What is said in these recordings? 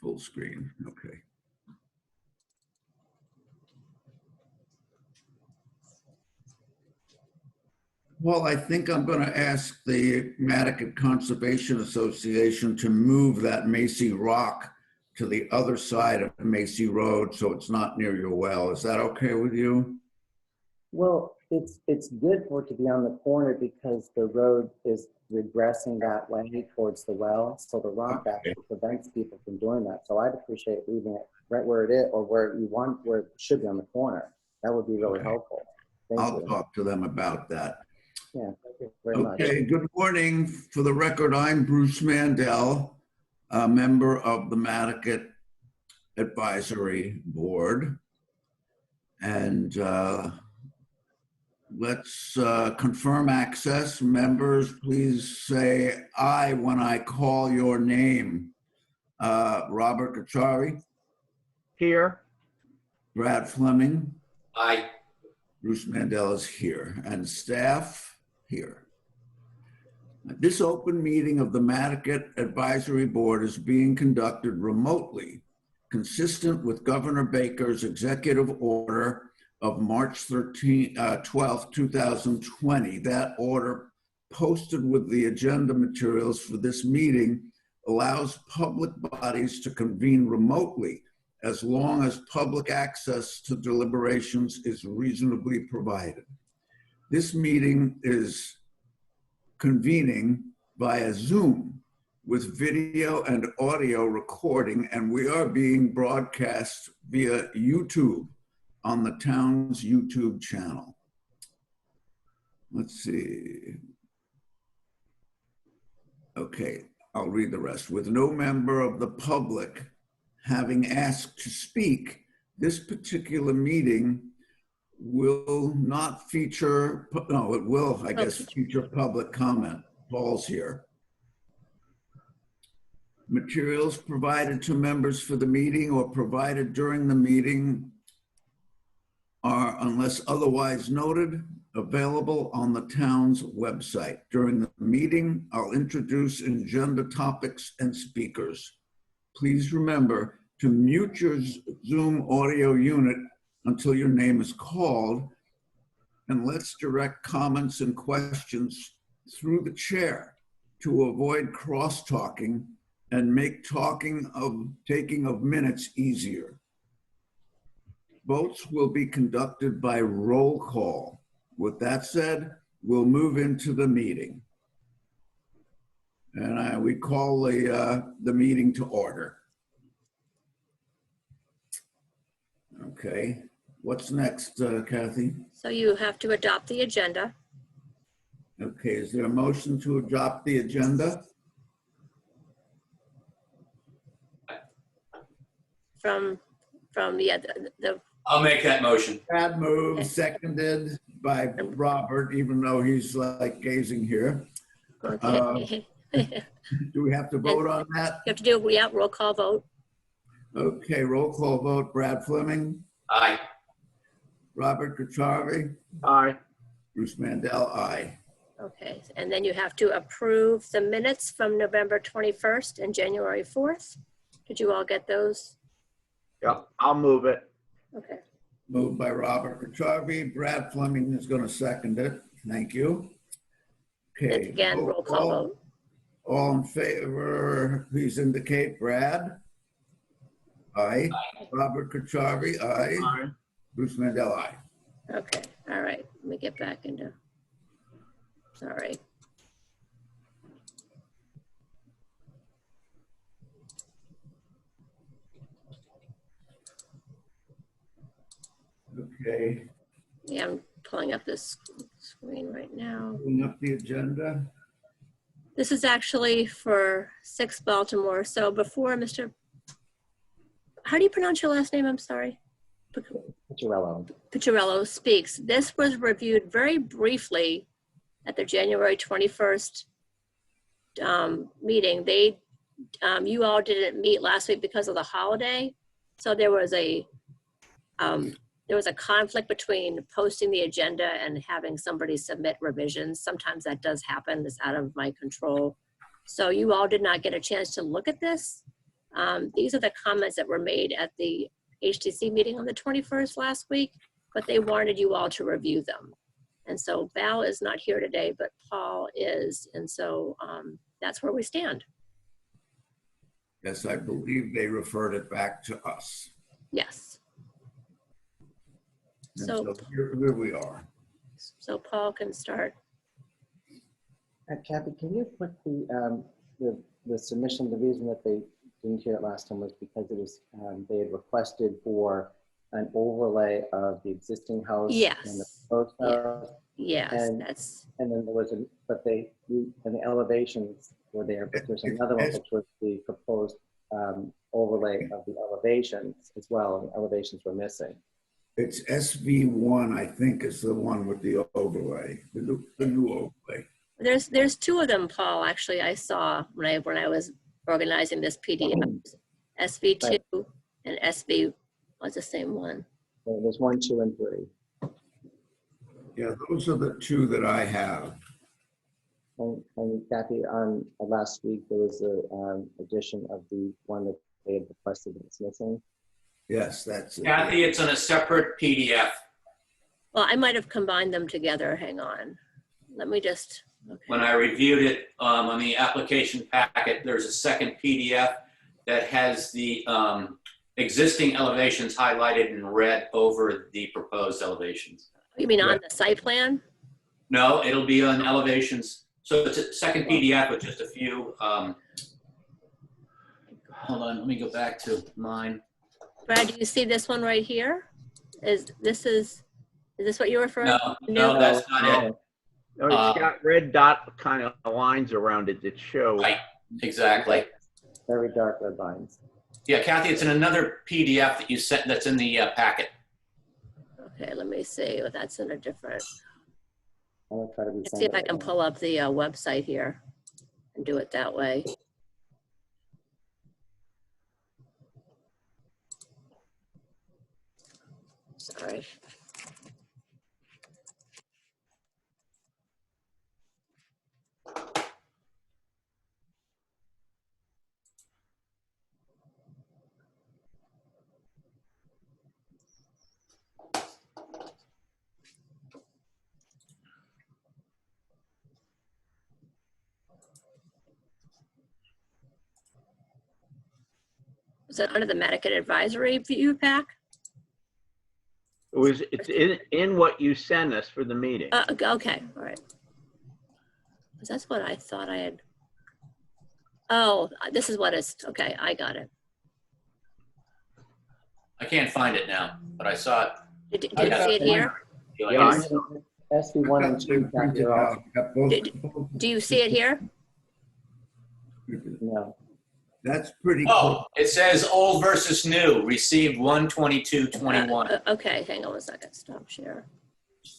Full screen, okay. Well, I think I'm going to ask the Madaket Conservation Association to move that Macy Rock to the other side of Macy Road so it's not near your well. Is that okay with you? Well, it's good for it to be on the corner because the road is regressing that way towards the well. So the rock actually prevents people from doing that. So I'd appreciate leaving it right where it is or where you want, where it should be on the corner. That would be really helpful. I'll talk to them about that. Yeah, thank you very much. Okay, good morning. For the record, I'm Bruce Mandel, a member of the Madaket Advisory Board. And let's confirm access. Members, please say aye when I call your name. Robert Kachari. Here. Brad Fleming. Aye. Bruce Mandel is here. And staff here. This open meeting of the Madaket Advisory Board is being conducted remotely, consistent with Governor Baker's executive order of March 12, 2020. That order, posted with the agenda materials for this meeting, allows public bodies to convene remotely as long as public access to deliberations is reasonably provided. This meeting is convening via Zoom with video and audio recording, and we are being broadcast via YouTube on the town's YouTube channel. Let's see. Okay, I'll read the rest. With no member of the public having asked to speak, this particular meeting will not feature, no, it will, I guess, feature public comment. Paul's here. Materials provided to members for the meeting or provided during the meeting are, unless otherwise noted, available on the town's website. During the meeting, I'll introduce agenda topics and speakers. Please remember to mute your Zoom audio unit until your name is called, and let's direct comments and questions through the chair to avoid cross-talking and make taking of minutes easier. Votes will be conducted by roll call. With that said, we'll move into the meeting. And we call the meeting to order. Okay. What's next, Kathy? So you have to adopt the agenda. Okay, is there a motion to adopt the agenda? From the I'll make that motion. Brad moved, seconded by Robert, even though he's like gazing here. okay. Do we have to vote on that? You have to do roll call vote. Okay, roll call vote. Brad Fleming. Aye. Robert Kacharvi. Aye. Bruce Mandel, aye. Okay, and then you have to approve the minutes from November 21st and January 4th. Did you all get those? Yeah, I'll move it. Okay. Moved by Robert Kacharvi. Brad Fleming is going to second it. Thank you. And Okay. again, roll call vote. All in favor, please indicate. Brad? Aye. Robert Kacharvi, aye. Aye. Bruce Mandel, aye. Okay, all right, let me get back into, sorry. Okay. Yeah, I'm pulling up this screen right now. Pulling up the agenda. This is actually for 6 Baltimore. So before Mr. How do you pronounce your last name? I'm sorry. Picciarello speaks. This was reviewed very briefly at the January 21st meeting. You all didn't meet last week because of the holiday. So there was a conflict between posting the agenda and having somebody submit revisions. Sometimes that does happen. It's out of my control. So you all did not get a chance to look at this. These are the comments that were made at the HTC meeting on the 21st last week, but they wanted you all to review them. And so Val is not here today, but Paul is. And so that's where we stand. Yes, I believe they referred it back to us. Yes. And So, here we are. so Paul can start. Kathy, can you put the submission, the reason that they didn't hear it last time was because it was, they had requested for an overlay of the existing house and the Yes. proposed house. Yes, And- that's, And then there was and the elevations were there, but there's another one which was the proposed overlay of the elevations as well. And the elevations were missing. It's SV1, I think, is the one with the overlay, the new overlay. there's two of them, Paul, actually, I saw when I was organizing this PDF. SV2 and SV was the same one. So there's 1, 2, and 3. Yeah, those are the two that I have. And Kathy, on last week, there was a addition of the one that they had requested that's missing. Yes, that's it. Kathy, it's on a separate PDF. Well, I might have combined them together. Hang on. Let me just, okay. When I reviewed it on the application packet, there's a second PDF that has the existing elevations highlighted in red over the proposed elevations. You mean on the site plan? No, it'll be on elevations. So it's a second PDF with just a few. Hold on, let me go back to mine. Brad, do you see this one right here? Is this what you're referring to? No, that's not it. No, it's got red dot kind of lines around it that show. Right, exactly. Very dark red lines. Yeah, Kathy, it's in another PDF that you sent that's in the packet. Okay, let me see. Well, that's in a different. I'm gonna try to be. Let's see if I can pull up the website here and do it that way. Sorry. Was that under the Madaket advisory view pack? It's in what you sent us for the meeting. Okay, all right. 'Cause that's what I thought I had. Oh, this is what it's, okay, I got it. I can't find it now, but I saw it. Did you see it here? Yeah, SV1 and 2, Kathy, are all, Got both. Do you see it here? no. That's pretty Oh, cool. it says old versus new, received 1/22/21. Okay, hang on a second, stop share.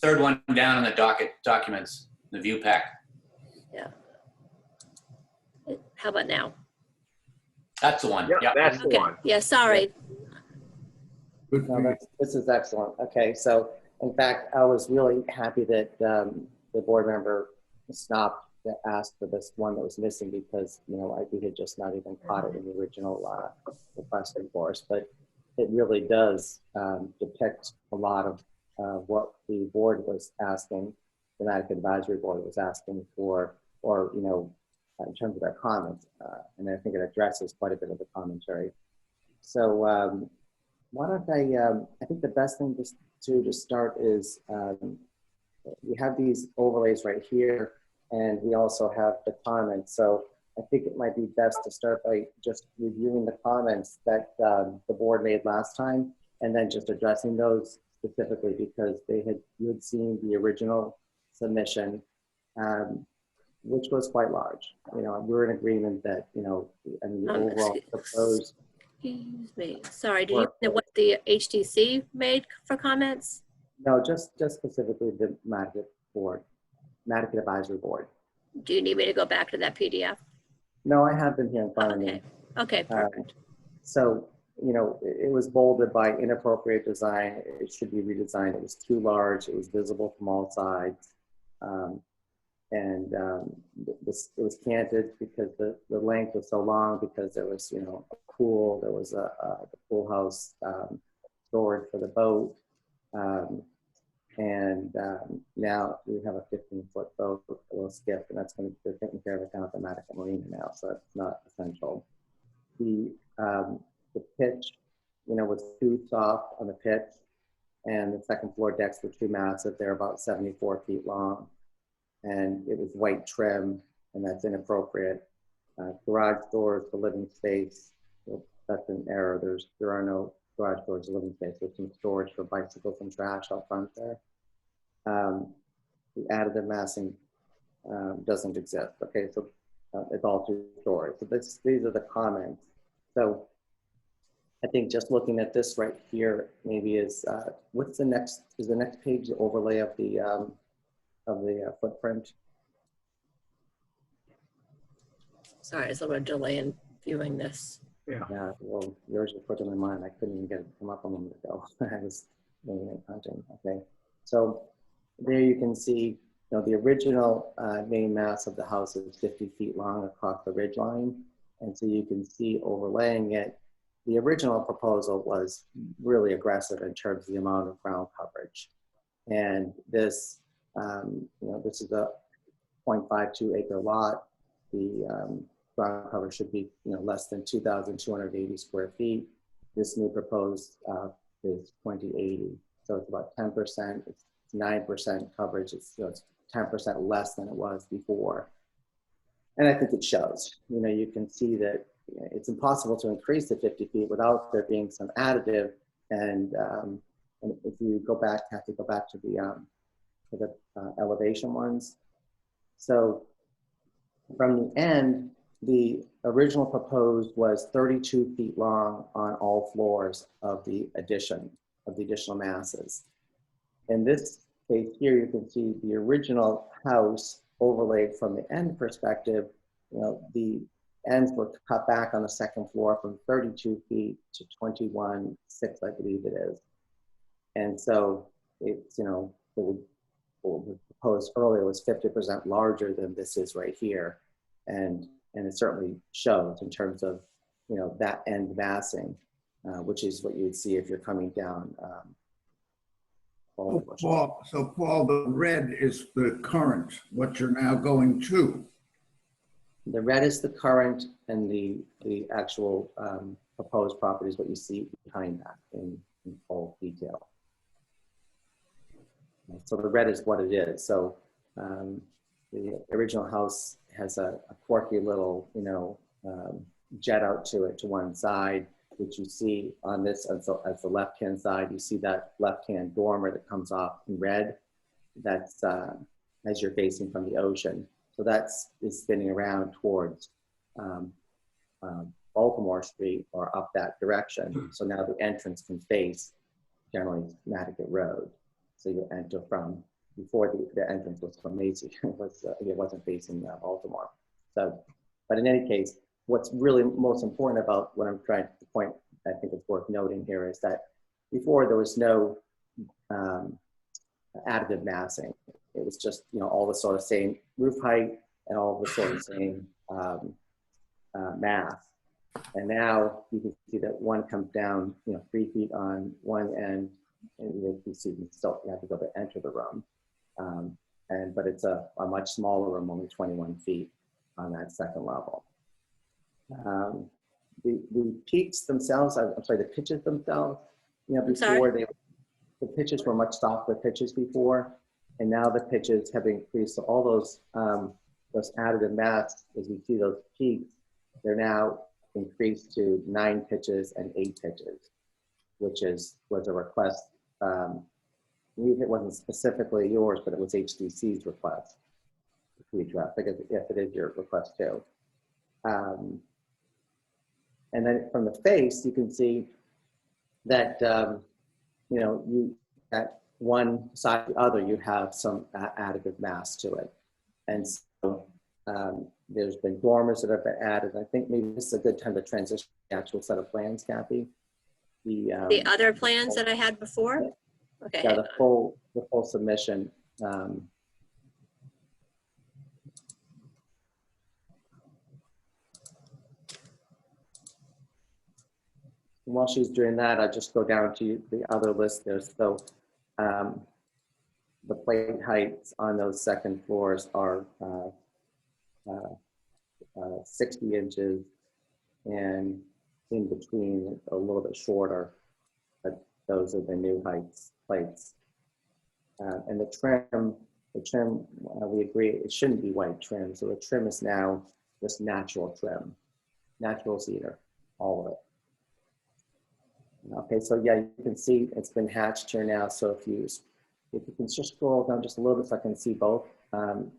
Third one down in the docket documents, the view pack. Yeah. How about now? That's the one. yeah, Yeah. that's the Okay, one. yeah, sorry. Good for No, you. this is excellent. Okay, so in fact, I was really happy that the board member stopped to ask for this one that was missing because, you know, we had just not even caught it in the original requesting for us. But it really does depict a lot of what the board was asking, the Madaket Advisory Board was asking for, or, you know, in terms of their comments. And I think it addresses quite a bit of the commentary. So why don't I think the best thing to start is we have these overlays right here, and we also have the comments. So I think it might be best to start by just reviewing the comments that the board made last time, and then just addressing those specifically because you had seen the original submission, which was quite large. You know, we're in agreement that, you know, I mean, the overall proposed. Excuse me, sorry, did you know what the HTC made for comments? No, just specifically the Madaket board, Madaket Advisory Board. Do you need me to go back to that PDF? No, I have them here in front of me. Okay, perfect. So, you know, it was bolded by inappropriate design. It should be redesigned. It was too large. It was visible from all sides. It was canted because the length was so long because there was, you know, pool. There was the pool house storage for the boat. Now we have a 15-foot boat, a little skiff, and that's going to be taken care of it down at the Madaket Marina now, so that's not essential. The pitch, was too soft on the pitch, and the second floor decks were too massive. They're about 74 feet long, and it was white trim, and that's inappropriate. Garage doors for living space, well, that's an error. There are no garage doors for living space. There's some storage for bicycles and trash out front there. The additive massing doesn't exist. Okay, so it's all two stories. So these are the comments. So I think just looking at this right here, maybe is what's the next? Is the next page the overlay of the footprint? Sorry, there's a little delay in viewing this. Yeah, well, yours were quicker than mine. I couldn't even get it to come up a moment ago. I was doing it hunting. Okay, so there you can see, the original main mass of the house is 50 feet long across the ridge line, and so you can see overlaying it. The original proposal was really aggressive in terms of the amount of ground coverage, and this, this is a 0.52 acre lot. The ground cover should be less than 2,280 square feet. This new proposed is 2080, so it's about 10%. It's 9% coverage. It's 10% less than it was before, and I think it shows. You can see that it's impossible to increase to 50 feet without there being some additive. And if you go back, have to go back to the elevation ones. So from the end, the original proposed was 32 feet long on all floors of the addition, of the additional masses. In this case here, you can see the original house overlaid from the end perspective. The ends were cut back on the second floor from 32 feet to 21.6, I believe it is. And so it's, what was proposed earlier was 50% larger than this is right here. And it certainly shows in terms of, that end massing, which is what you'd see if you're coming down. So Paul, the red is the current, what you're now going to. The red is the current, and the actual proposed property is what you see behind that in full detail. So the red is what it is. So the original house has a quirky little, jet out to it to one side, which you see on this as the left-hand side. You see that left-hand dormer that comes off in red. That's as you're facing from the ocean. So is spinning around towards Baltimore Street or up that direction. So now the entrance can face generally Madaket Road. So you enter from, before the entrance was from Macy, it wasn't facing Baltimore. So, but in any case, what's really most important about what I'm trying to point, I think it's worth noting here, is that before there was no additive massing. It was just, all the sort of same roof height and all the sort of same math. And now you can see that one comes down, 3 feet on one end, and you see you still have to go to enter the room. But it's a much smaller room, only 21 feet on that second level. The peaks themselves, I'm sorry, the pitches themselves, before the pitches were much softer pitches before, and now the pitches have increased. So all those additive mass, as we see those peaks, they're now increased to 9 pitches and 8 pitches, which was a request. It wasn't specifically yours, but it was HDC's request to address. I guess if it is your request too. And then from the face, you can see that you at one side or the other, you have some additive mass to it. And so there's been dormers that have been added. I think maybe this is a good time to transition to the actual set of plans, Kathy. The other plans that I had before? Okay. Yeah, the full submission. while she's doing that, I'll just go down to the other list there. So the plate heights on those second floors are 60 inches, and in between a little bit shorter, but those are the new heights plates. And the trim, we agree it shouldn't be white trim. So the trim is now just natural trim, natural cedar, all of it. Okay, so yeah, you can see it's been hatched here now. So if you can just scroll down just a little bit so I can see both. So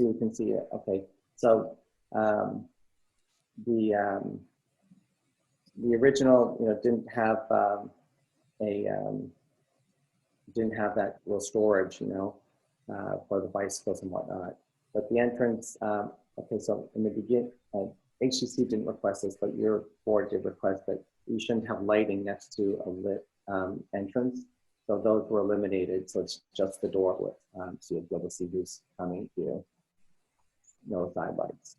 you can see it. Okay, so the original, didn't have didn't have that little storage, for the bicycles and whatnot. But the entrance, okay, so in the beginning, HTC didn't request this, but your board did request that you shouldn't have lighting next to a lit entrance. So those were eliminated. So it's just the door with, so you'll be able to see who's coming here. No side lights.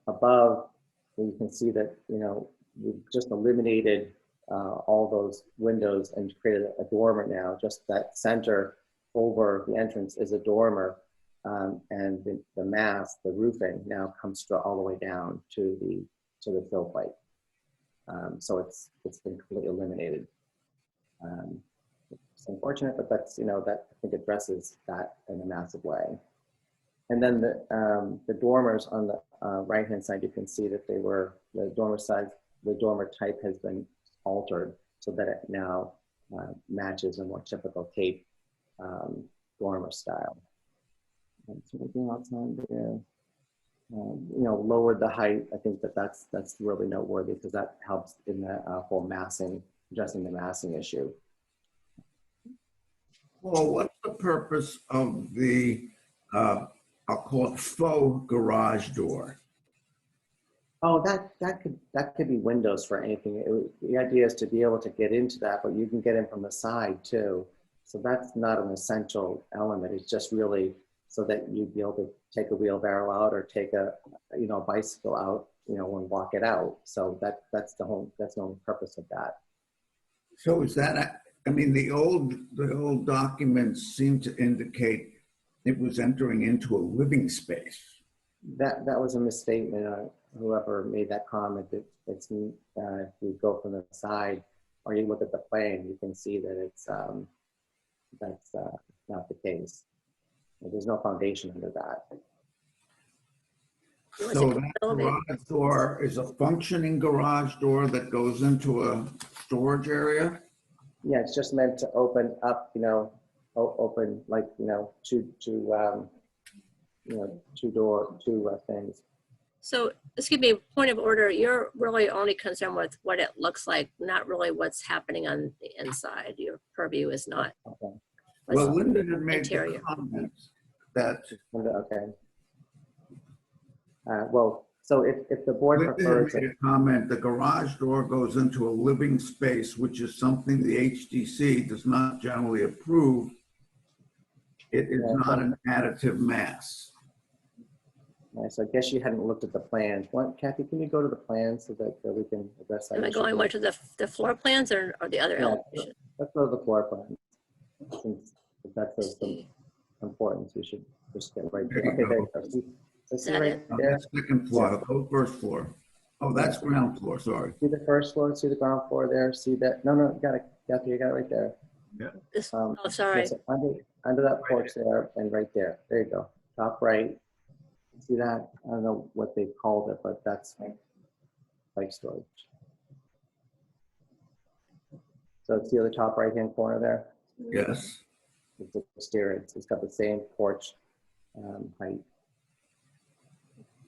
Above, you can see that, we've just eliminated all those windows and created a dormer now. Just that center over the entrance is a dormer, and the mast, the roofing, now comes all the way down to the fill plate. So it's been completely eliminated. It's unfortunate, but that's that I think addresses that in a massive way. And then the dormers on the right hand side, you can see that they were the dormer size. The dormer type has been altered so that it now matches a more typical Cape dormer style. And so anything else on there? Lowered the height. I think that's really noteworthy because that helps in the whole massing, addressing the massing issue. Well, what's the purpose of the, I'll call it faux garage door? Oh, that could be windows for anything. The idea is to be able to get into that, but you can get in from the side too. So that's not an essential element. It's just really so that you'd be able to take a wheelbarrow out or take a bicycle out, and walk it out. So that's the only purpose of that. So is that, the old documents seem to indicate it was entering into a living space. That was a misstatement. Whoever made that comment, if you go from the side or you look at the plan, you can see that it's that's not the case. There's no foundation under that. So that garage door is a functioning garage door that goes into a storage area? Yeah, it's just meant to open up, open like, two things. So, excuse me, point of order, you're really only concerned with what it looks like, not really what's happening on the inside. Your purview is not. Okay. Well, Linda had made interior. the comment that. Okay. Well, so if the board Linda prefers had made a comment, the garage door goes into a living space, which is something the HDC does not generally approve. It is not an additive mass. So I guess you hadn't looked at the plans. Kathy, can you go to the plans so that we can address that? Am I going to the floor plans or the other elevation? Let's go to the floor plans. Since that's of some importance, we should just get right there. Okay, there you go. See right there? That's second floor. Go first floor. Oh, that's ground floor. Sorry. See the first floor. See the ground floor there. See that? No, you got it. Kathy, you got it right there. Yeah. Oh, sorry. Yes, under that porch there and right there. There you go. Top right. See that? I don't know what they called it, but that's bike storage. So see the top right-hand corner there? Yes. It's the exterior. It's got the same porch height.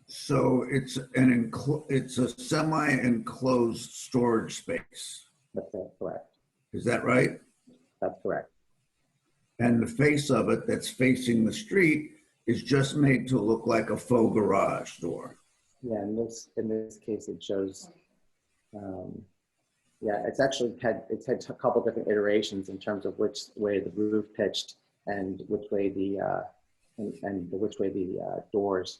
So it's a semi-enclosed storage space. That's correct. Is that right? That's correct. And the face of it that's facing the street is just made to look like a faux garage door. Yeah, in this case, it shows. Yeah, it's had a couple different iterations in terms of which way the roof pitched and which way the doors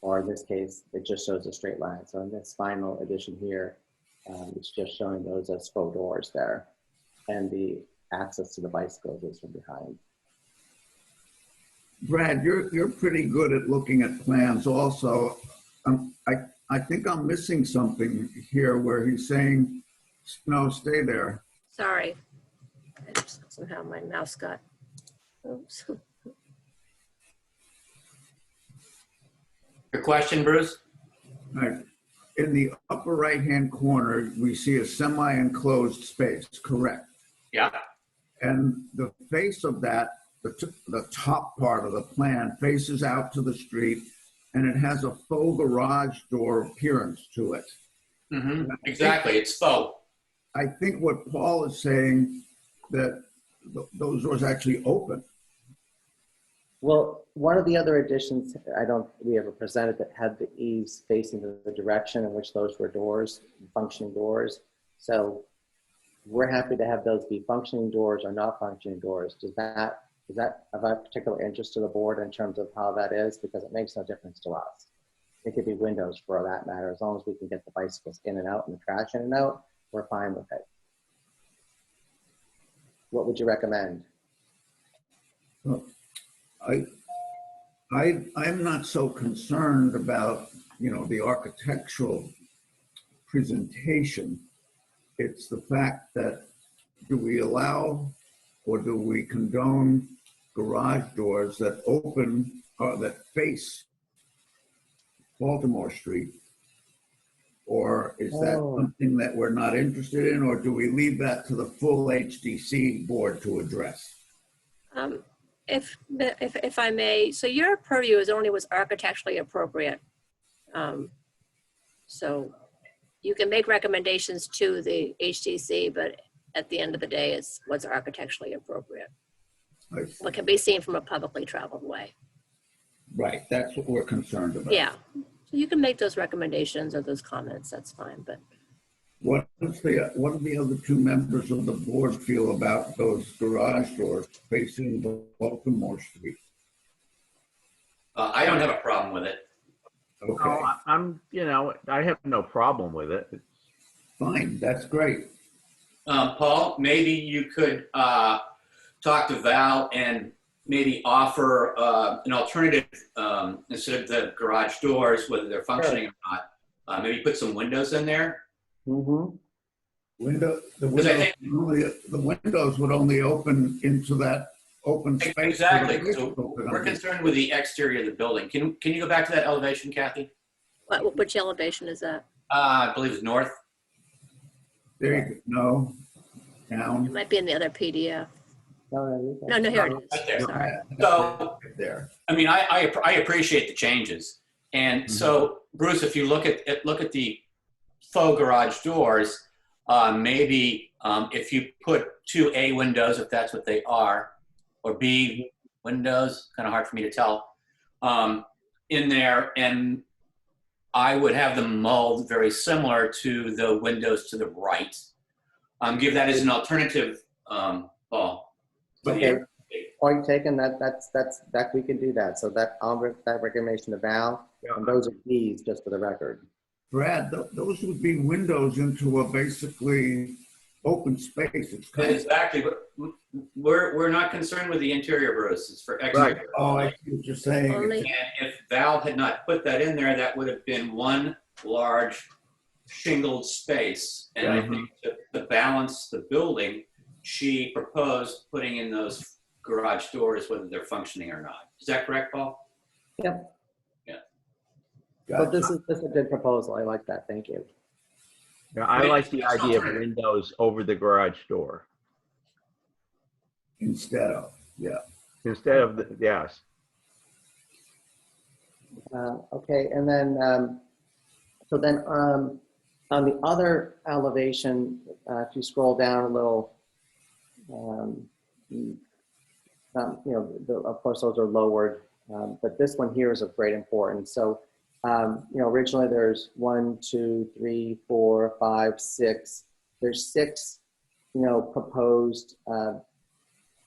or in this case, it just shows a straight line. So in this final edition here, it's just showing those as faux doors there. And the access to the bicycles is from behind. Brad, you're pretty good at looking at plans also. I think I'm missing something here where he's saying, no, stay there. Sorry. Somehow my mouse got, oops. Your question, Bruce? Right. In the upper right-hand corner, we see a semi-enclosed space, correct? Yeah. And the face of that, the top part of the plan faces out to the street, and it has a faux garage door appearance to it. Mm-hmm. Exactly, it's faux. I think what Paul is saying, that those doors actually open. Well, one of the other additions, we ever presented that had the eaves facing the direction in which those were doors, functioning doors. So we're happy to have those be functioning doors or not functioning doors. Is that of a particular interest to the board in terms of how that is? Because it makes no difference to us. It could be windows for that matter. As long as we can get the bicycles in and out and the trash in and out, we're fine with it. What would you recommend? Well, I'm not so concerned about, the architectural presentation. It's the fact that, do we allow or do we condone garage doors that open or that face Baltimore Street? Or is that something that we're not interested in, or do we leave that to the full HDC board to address? If I may, so your purview is only what's architecturally appropriate. So you can make recommendations to the HDC, but at the end of the day, it's what's architecturally appropriate. What can be seen from a publicly traveled way. Right, that's what we're concerned about. Yeah, so you can make those recommendations or those comments, that's fine, but. What do the other two members of the board feel about those garage doors facing Baltimore Street? I don't have a problem with it. Okay, I have no problem with it. fine, that's great. Paul, maybe you could talk to Val and maybe offer an alternative instead of the garage doors, whether they're functioning or not. Maybe put some windows in there. Mm-hmm. The windows would only open into that open space. Exactly. So we're concerned with the exterior of the building. Can you go back to that elevation, Kathy? Which elevation is that? I believe it's north. There you go. No, It down. might be in the other PDF. No, No, here it Right is. there. Sorry. So, Right there. I mean, I appreciate the changes. And so, Bruce, if you look at the faux garage doors, maybe if you put 2 A windows, if that's what they are, or B windows, kind of hard for me to tell, in there, and I would have them mulled very similar to the windows to the right. Give that as an alternative, Paul. Okay, point taken. That we can do that. So I'll give that recommendation to Val, and those are keys just for the record. Brad, those would be windows into a basically open space. It's kind of, Exactly, but we're not concerned with the interior, Bruce. It's for exterior. oh, I see what you're saying. Only- And if Val had not put that in there, that would have been one large shingled space. And I think to balance the building, she proposed putting in those garage doors, whether they're functioning or not. Is that correct, Paul? Yep. Yeah. But this is a good proposal. I like that. Thank you. Yeah, I like the idea of windows over the garage door Instead of, yeah. instead of yes. Okay, and then on the other elevation, if you scroll down a little, of course those are lowered, but this one here is of great importance. So, originally there's 1, 2, 3, 4, 5, 6. There's 6, proposed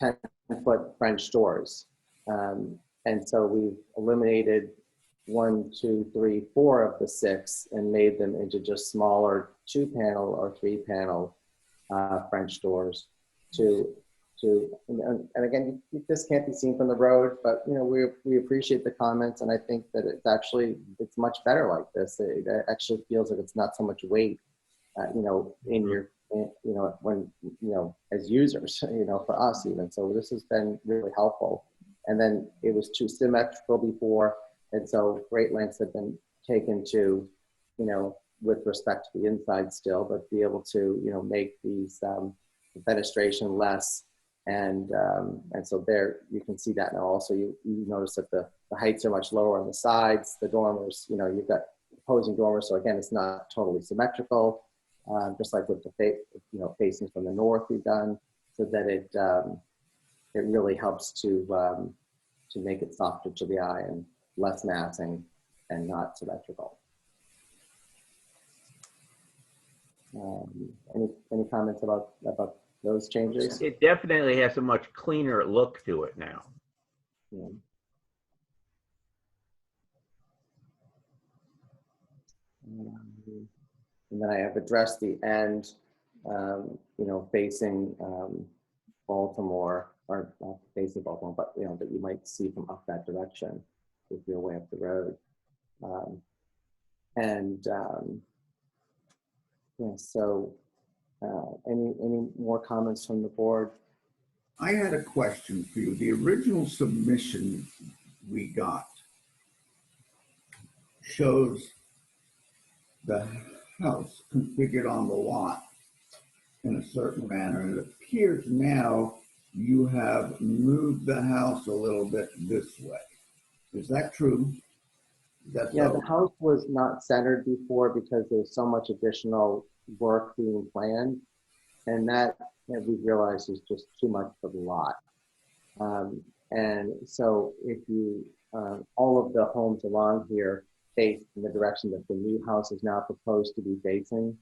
10-foot French doors, and so we've eliminated one, two, three, four of the six and made them into just smaller 2-panel or 3-panel French doors and again, this can't be seen from the road, but we appreciate the comments, and I think that it's much better like this. It actually feels like it's not so much weight, in your, when, as users, for us even. So this has been really helpful. And then it was too symmetrical before, and so great lengths have been taken to, with respect to the inside still, but be able to, make these fenestration less. And so there, you can see that now. Also, you notice that the heights are much lower on the sides. The dormers, you've got opposing dormers. So again, it's not totally symmetrical, just like with the facing from the north we've done, so that it really helps to make it softer to the eye and less massing and not symmetrical. Any comments about those changes? It definitely has a much cleaner look to it now. Yeah. And then I have addressed the end, facing Baltimore, or not facing Baltimore, but that you might see from up that direction if you're way up the road. So any more comments from the board? I had a question for you. The original submission we got shows the house configured on the lot in a certain manner. And it appears now you have moved the house a little bit this way. Is that true? Yeah, the house was not centered before because there's so much additional work being planned, and that we realized is just too much for the lot. And so if you, all of the homes along here face in the direction that the new house is now proposed to be facing,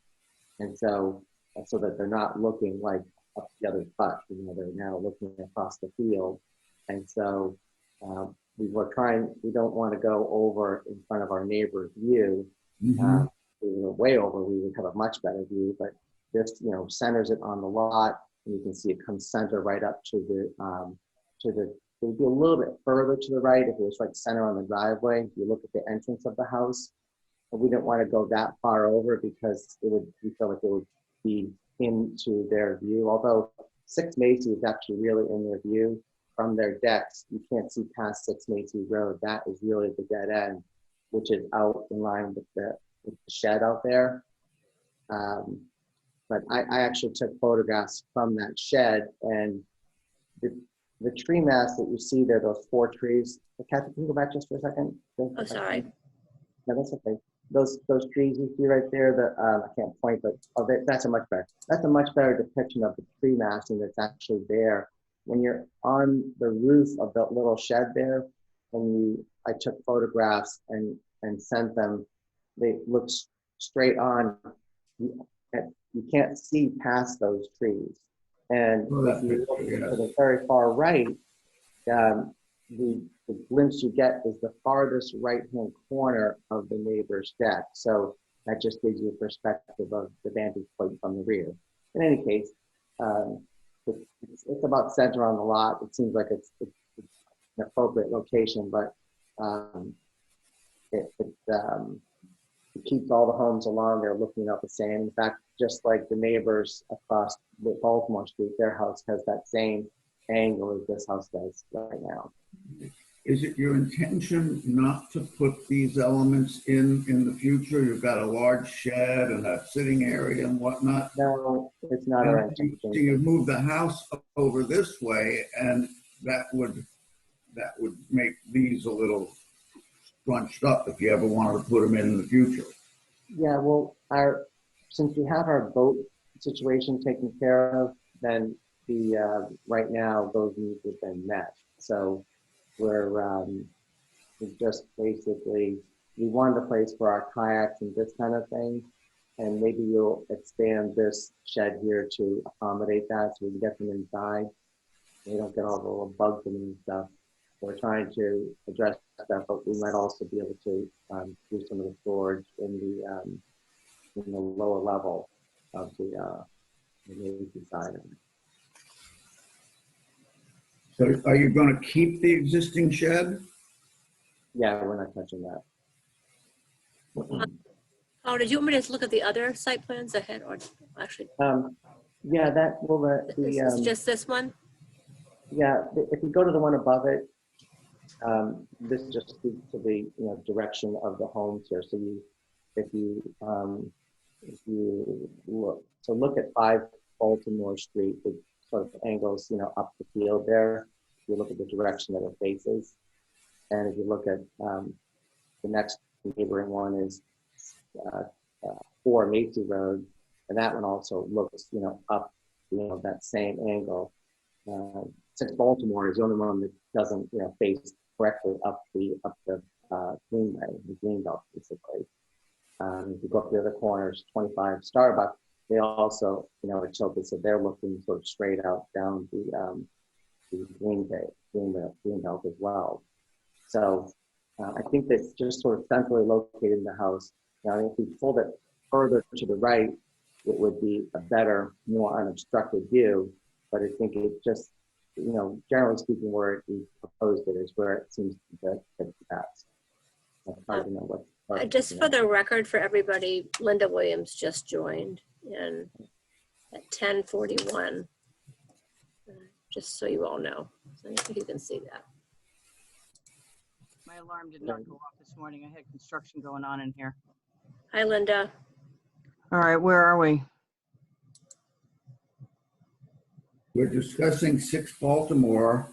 and so that they're not looking like up the other butt, they're now looking across the field. And so we don't want to go over in front of our neighbor's view. Mm-hmm. If we were way over, we would have a much better view, but this, centers it on the lot, and you can see it comes center right up to the, it would be a little bit further to the right if it was like center on the driveway. If you look at the entrance of the house, but we didn't want to go that far over because we felt like it would be into their view. Although 6 Macy is actually really in their view from their decks. You can't see past 6 Macy Road. That is really the dead end, which is out in line with the shed out there. But I actually took photographs from that shed, and the tree mass that you see there, those 4 trees. Kathy, can you go back just for a second? Oh, sorry. No, that's okay. Those trees you see right there, I can't point, but that's a much better depiction of the tree massing that's actually there. When you're on the roof of that little shed there, I took photographs and sent them. They look straight on. You can't see past those trees. And if you look to the very far right, the glimpse you get is the farthest right-hand corner of the neighbor's deck. So that just gives you a perspective of the vantage point from the rear. In any case, it's about center on the lot. It seems like it's an appropriate location, but it keeps all the homes along there looking up the same. In fact, just like the neighbors across the Baltimore Street, their house has that same angle as this house does right now. Is it your intention not to put these elements in the future? You've got a large shed and a sitting area and whatnot. No, it's not our intention. So you move the house over this way, and that would make these a little scrunched up if you ever wanted to put them in the future. Yeah, well, since we have our boat situation taken care of, then right now those needs have been met. So we're just basically, we wanted a place for our kayaks and this kind of thing, and maybe you'll expand this shed here to accommodate that so we can get them inside. They don't get all the little bugs in and stuff. we're trying to address that, but we might also be able to do some of the storage in the lower level of the Navy side. So are you going to keep the existing shed? Yeah, we're not touching that. Oh, did you want me to look at the other site plans ahead, or actually, Yeah, that will this is just this one? yeah. If you go to the one above it, this just speaks to the direction of the homes here. So if you look at 5 Baltimore Street, it sort of angles up the field there. If you look at the direction that it faces, and if you look at the next neighboring one is 4 Macy Road, and that one also looks up that same angle. 6 Baltimore is the only one that doesn't face directly up the Greenway, the Greenbelt basically. If you go up the other corners, 25 Starbucks, they also are tilted, so they're looking sort of straight out down the Greenbelt as well. So I think that's just sort of centrally located in the house. Now, if we pulled it further to the right, it would be a better, more unobstructed view. But I think it just, generally speaking, where we proposed it is where it seems to fit best. It's hard to know what. Just for the record, for everybody, Linda Williams just joined in at 10:41. Just so you all know. So I think you can see that. My alarm did not go off this morning. I had construction going on in here. Hi, Linda. All right, where are we? We're discussing 6 Baltimore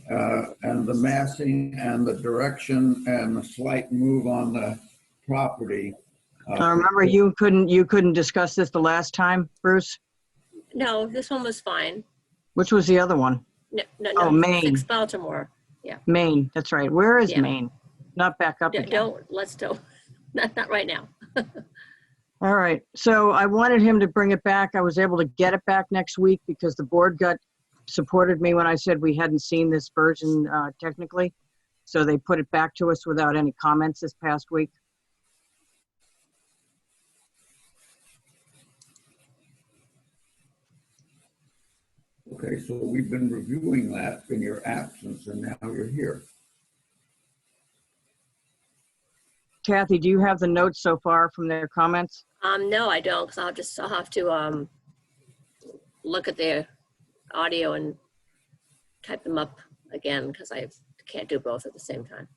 and the massing and the direction and the slight move on the property. I remember you couldn't discuss this the last time, Bruce? No, this one was fine. Which was the other one? No, Oh, Maine. 6 Baltimore. Yeah. Maine, that's right. Where is Yeah. Maine? Not back up again. Don't, not right now. All right, so I wanted him to bring it back. I was able to get it back next week because the board supported me when I said we hadn't seen this version technically. So they put it back to us without any comments this past week. Okay, so we've been reviewing that in your absence, and now you're here. Kathy, do you have the notes so far from their comments? No, I don't, because I'll have to look at the audio and type them up again, because I can't do both at the same time.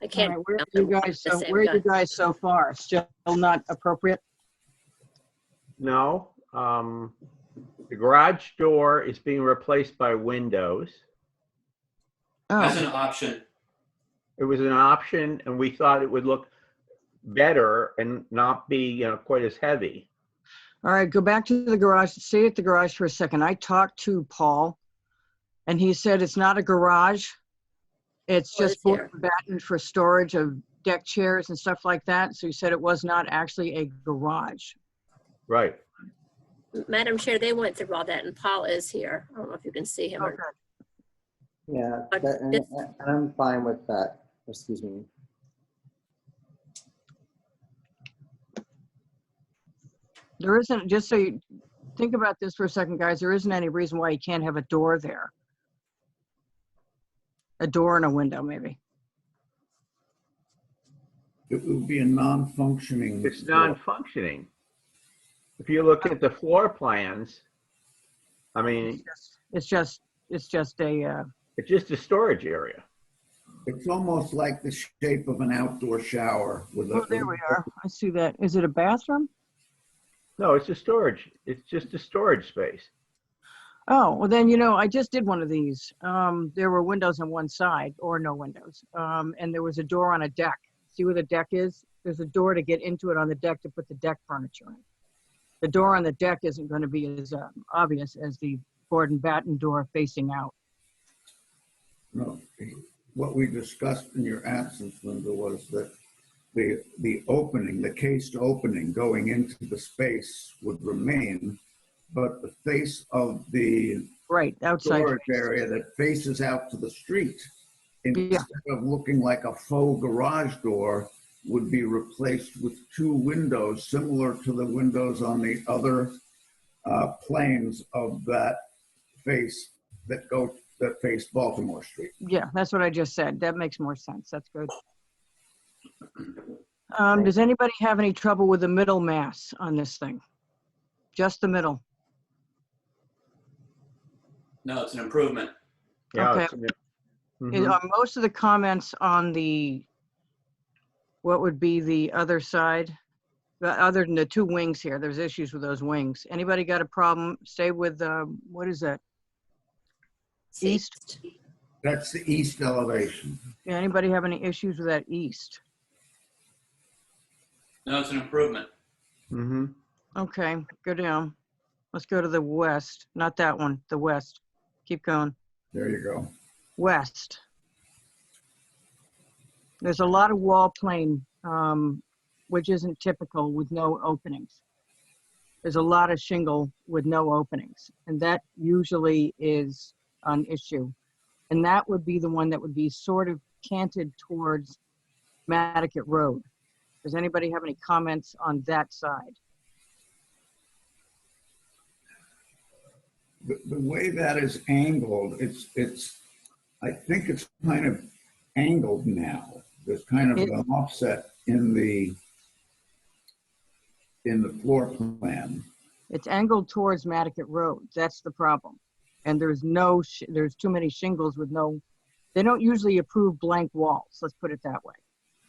I can't. All right, where are you guys so far? Still not appropriate? No. The garage door is being replaced by windows. As Oh, an option. It was an option, and we thought it would look better and not be, quite as heavy. all right, go back to the garage. Stay at the garage for a second. I talked to Paul, and he said it's not a garage. It's Oh, it just is here. board and batten for storage of deck chairs and stuff like that. So he said it was not actually a garage. Right. Madam Chair, they went through all that, and Paul is here. I don't know if you can see him. Okay. Yeah, But and I'm fine with that. Excuse me. There isn't, just so you think about this for a second, guys, there isn't any reason why you can't have a door there. A door and a window, maybe. It would be a non-functioning. It's non-functioning. If you look at the floor plans, I mean, It's just a, it's just a storage area. It's almost like the shape of an outdoor shower with a. oh, there we are. I see that. Is it a bathroom? No, it's a storage. It's just a storage space. Oh, well then, I just did one of these. There were windows on one side or no windows. And there was a door on a deck. See where the deck is? There's a door to get into it on the deck to put the deck furniture in. The door on the deck isn't going to be as obvious as the board and batten door facing out. No, what we discussed in your absence, Linda, was that the opening, the cased opening going into the space would remain, but the face of the Right, outside. storage area that faces out to the street instead of looking like a faux garage door, would be replaced with two windows similar to the windows on the other planes of that face that face Baltimore Street. Yeah, that's what I just said. That makes more sense. That's good. Does anybody have any trouble with the middle mass on this thing? Just the middle? No, it's an improvement. Yeah, Okay. Mhm. Are most of the comments on what would be the other side? Other than the two wings here, there's issues with those wings. Anybody got a problem? Stay with, what is that? East? That's the east elevation. Yeah, anybody have any issues with that east? No, it's an improvement. Mhm. Okay, go down. Let's go to the west. Not that one, the west. Keep going. There you go. West. There's a lot of wall plane, which isn't typical with no openings. There's a lot of shingle with no openings, and that usually is an issue. And that would be the one that would be sort of canted towards Madaket Road. Does anybody have any comments on that side? The way that is angled, I think it's kind of angled now. There's kind of an offset in the floor plan. It's angled towards Madaket Road. That's the problem. And there's there's too many shingles with they don't usually approve blank walls. Let's put it that way.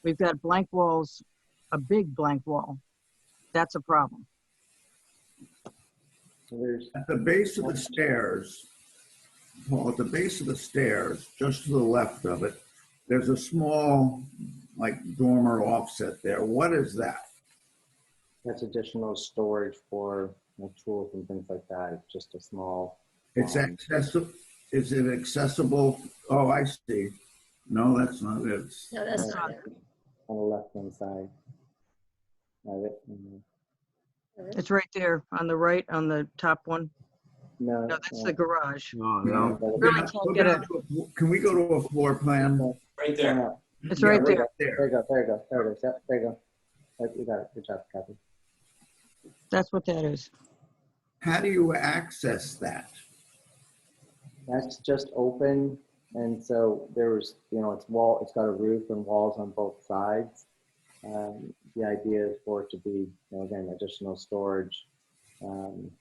We've got blank walls, a big blank wall. That's a problem. At the base of the stairs, Paul, at the base of the stairs, just to the left of it, there's a small, like, dormer offset there. What is that? That's additional storage for tools and things like that. It's just a small. It's accessible. Is it accessible? Oh, I see. No, that's not it. No, that's not it. On the left-hand side. Have it. It's right there on the right, on the top one. No, No, that's the garage. Oh, no. Really can't get it. Can we go to a floor plan? Right there. It's Yeah, right there. There you go. There you go. There it is. Yep, there you go. You got it. Good job, Kathy. That's what that is. How do you access that? That's just open, and so there's, it's got a roof and walls on both sides. The idea is for it to be, again, additional storage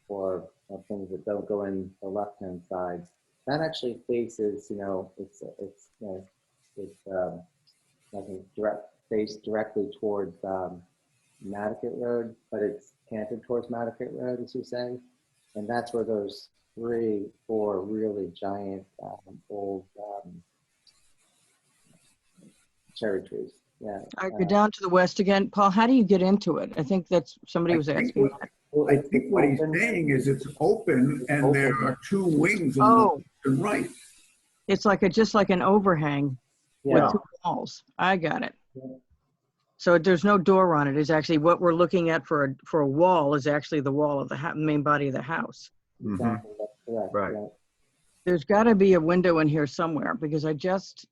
for things that don't go in the left-hand side. That actually faces, it's like a direct face directly towards Madaket Road, but it's canted towards Madaket Road, as you say. And that's where those 3, 4 really giant old cherry trees. Yeah. All right, go down to the west again. Paul, how do you get into it? I think that's, somebody was asking that. I think what he's saying is it's open and there are 2 wings on the left and right. It's like just like an overhang Yeah. with 2 walls. I got it. So there's no door on it. It's actually what we're looking at for a wall is actually the wall of the main body of the house. Mhm. Exactly. That's correct. Right. Yeah. There's got to be a window in here somewhere because I just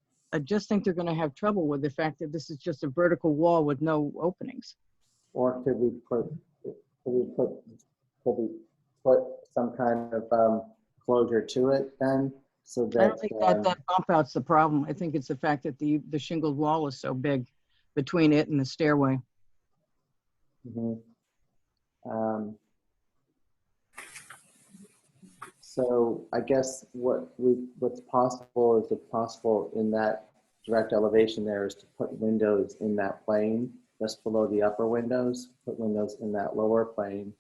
think they're going to have trouble with the fact that this is just a vertical wall with no openings. Or could we put some kind of closure to it then, so that I don't think that bump out's the problem. I think it's the fact that the shingled wall is so big between it and the stairway. So I guess what's possible is, if possible, in that direct elevation there, is to put windows in that plane just below the upper windows. Put windows in that lower plane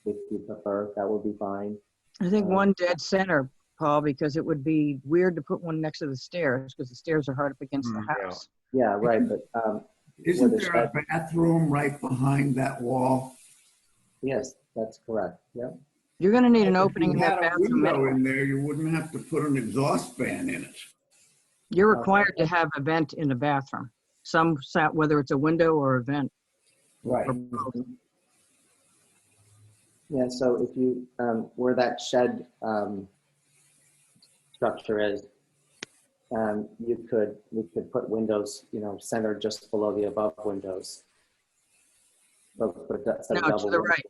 if you prefer. That would be fine. I think one dead center, Paul, because it would be weird to put one next to the stairs because the stairs are hard up against the house. Yeah, right. But Isn't there a bathroom right behind that wall? yes, that's correct. Yep. You're going to need an If opening you in had that a bathroom window anyway. in there, you wouldn't have to put an exhaust fan in it. You're required to have a vent in the bathroom. Whether it's a window or a vent. Right. Or both. Yeah, so if you, where that shed structure is, we could put windows, centered just below the above windows. But that's a No, double to the window. right,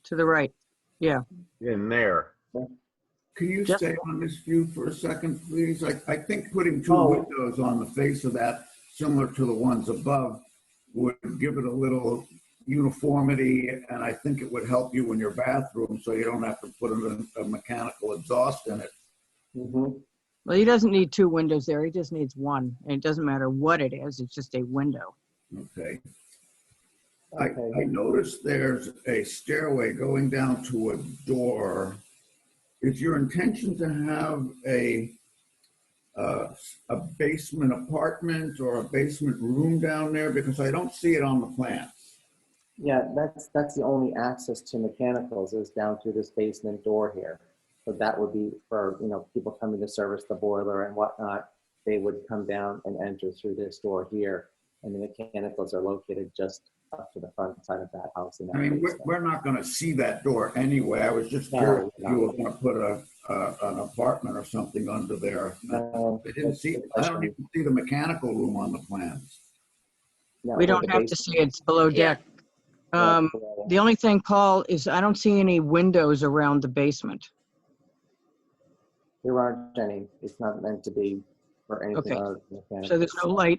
to the right. Yeah. In there. Can you Just- stay on this view for a second, please? I think putting two Oh. windows on the face of that, similar to the ones above, would give it a little uniformity, and I think it would help you in your bathroom, so you don't have to put a mechanical exhaust in it. Mhm. Well, he doesn't need two windows there. He just needs one. And it doesn't matter what it is. It's just a window. Okay. Okay. I noticed there's a stairway going down to a door. Is your intention to have a basement apartment or a basement room down there? Because I don't see it on the plan. Yeah, that's the only access to mechanicals is down through this basement door here. So that would be for, people coming to service the boiler and whatnot. They would come down and enter through this door here. And the mechanicals are located just up to the front side of that house. In that I mean, basement. we're not going to see that door anyway. I was just No, curious if no. you were going to put an apartment or something under there. No, I didn't see. I don't even see the mechanical room on the plans. no, We the don't have to basement- see it. It's below Yeah. deck. The only thing, Paul, is I don't see any windows around the basement. There aren't any. It's not meant to be for anything Okay. other than mechanical. So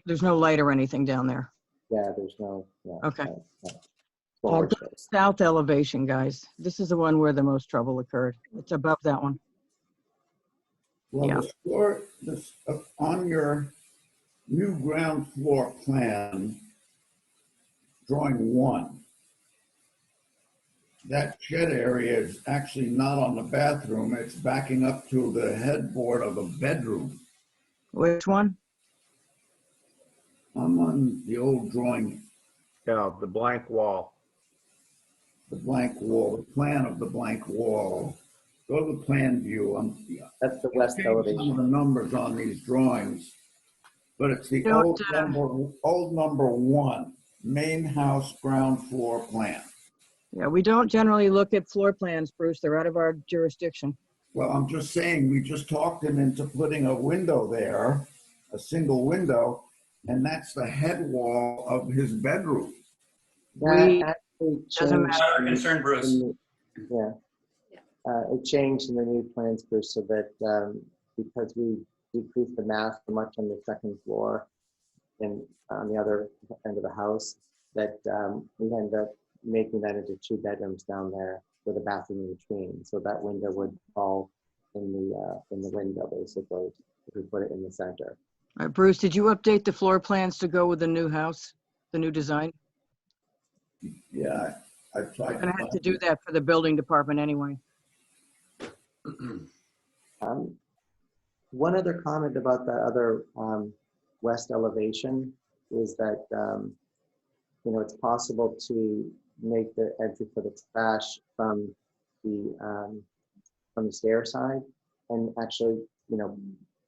there's no light or anything down there. Yeah, there's no. Yeah, Okay. no. Forward space. South elevation, guys. This is the one where the most trouble occurred. It's above that one. Well, Yeah. the floor, on your new ground floor plan, drawing 1, that shed area is actually not on the bathroom. It's backing up to the headboard of a bedroom. Which one? I'm on the old drawing, Yeah, the blank wall. the blank wall, the plan of the blank wall. Go to the plan view. That's the west Some of elevation. the numbers on these drawings, but it's the Don't, old number 1, main house ground floor plan. Yeah, we don't generally look at floor plans, Bruce. They're out of our jurisdiction. Well, I'm just saying, we just talked him into putting a window there, a single window, and that's the head wall of his bedroom. We- That actually doesn't changed. Not our concern, Bruce. Yeah. Yeah. It changed in the new plans, Bruce, so that because we decreased the mass so much on the second floor and on the other end of the house, that we ended up making that into 2 bedrooms down there with a bathroom in between. So that window would fall in the window, basically, if we put it in the center. All right, Bruce, did you update the floor plans to go with the new house, the new design? Yeah, I tried. I'm gonna have to do that for the building department anyway. One other comment about the other west elevation is that, it's possible to make the entry for the trash from the stair side and actually,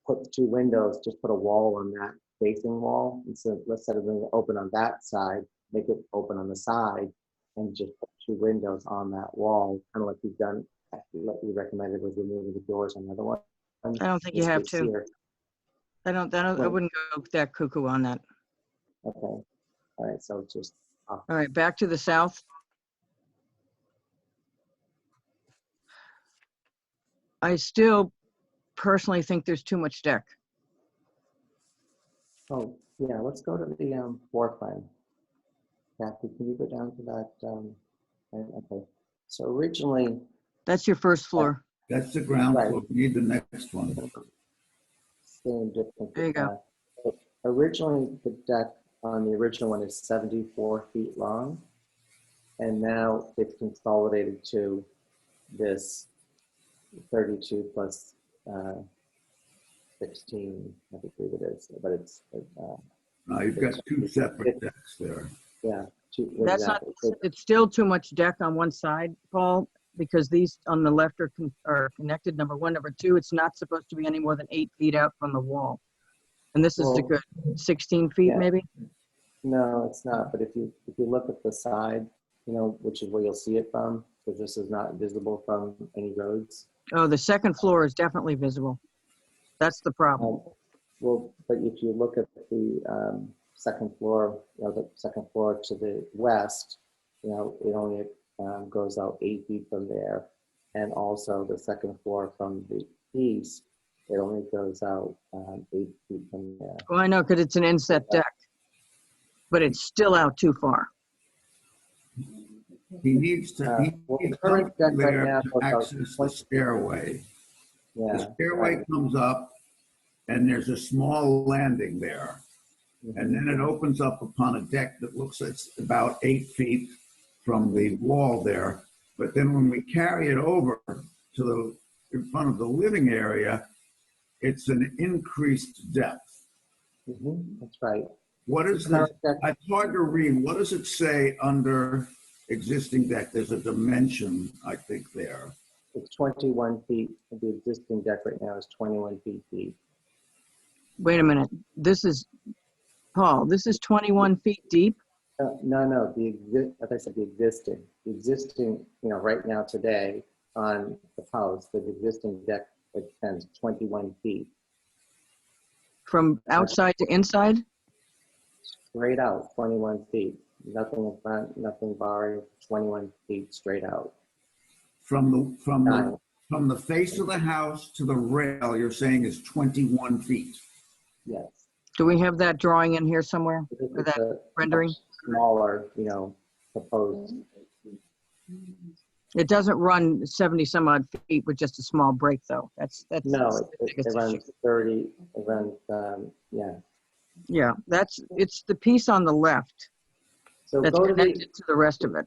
put the 2 windows, just put a wall on that facing wall. And so instead of being open on that side, make it open on the side and just put 2 windows on that wall, kind of like you've done, actually what you recommended was removing the doors on the other one. I don't think you have to. Here. I wouldn't go that cuckoo on that. Okay. All right. So just. All right, back to the south. I still personally think there's too much deck. Oh, yeah. Let's go to the floor plan. Kathy, can you go down to that? Okay. So originally. That's your first floor. That's the ground Right. floor. We need the next one. Same difference. There you go. Originally, the deck on the original one is 74 feet long. And now it's consolidated to this 32 plus 16, I believe it is. But it's, Now, you've got 2 separate decks there. yeah. That's not, exactly. it's still too much deck on one side, Paul, because these on the left are connected, number 1. Number 2, it's not supposed to be any more than 8 feet out from the wall. And this is a Well, good 16 feet, yeah. maybe? No, it's not. But if you look at the side, which is where you'll see it from, because this is not visible from any roads. Oh, the second floor is definitely visible. That's the problem. Well, but if you look at the second floor, the second floor to the west, it only goes out 8 feet from there. And also the second floor from the east, it only goes out 8 feet from there. Well, I know, because it's an inset deck, but it's still out too far. He needs to, Well, he the needs current deck something right there now to goes out access the stairway. Yeah. The stairway comes up and there's a small landing there. And then it opens up upon a deck that looks like it's about 8 feet from the wall there. But then when we carry it over to in front of the living area, it's an increased depth. That's right. What is Current this? deck, It's hard to read. What does it say under existing deck? There's a dimension, I think, there. it's 21 feet. The existing deck right now is 21 feet deep. Wait a minute. This is, Paul, this is 21 feet deep? No, like I said, the existing, right now today on the house, the existing deck extends 21 feet. From outside to inside? Straight out, 21 feet. Nothing in front, nothing barring, 21 feet straight out. From the face of the house to the rail, you're saying is 21 feet. Yes. Do we have that drawing in here somewhere? This Or is that a rendering? much smaller, proposed. It doesn't run 70 some odd feet with just a small break though. That's No, the it biggest issue. runs 30, it runs, yeah. Yeah, it's the piece on the left So that's go to connected to the rest of it.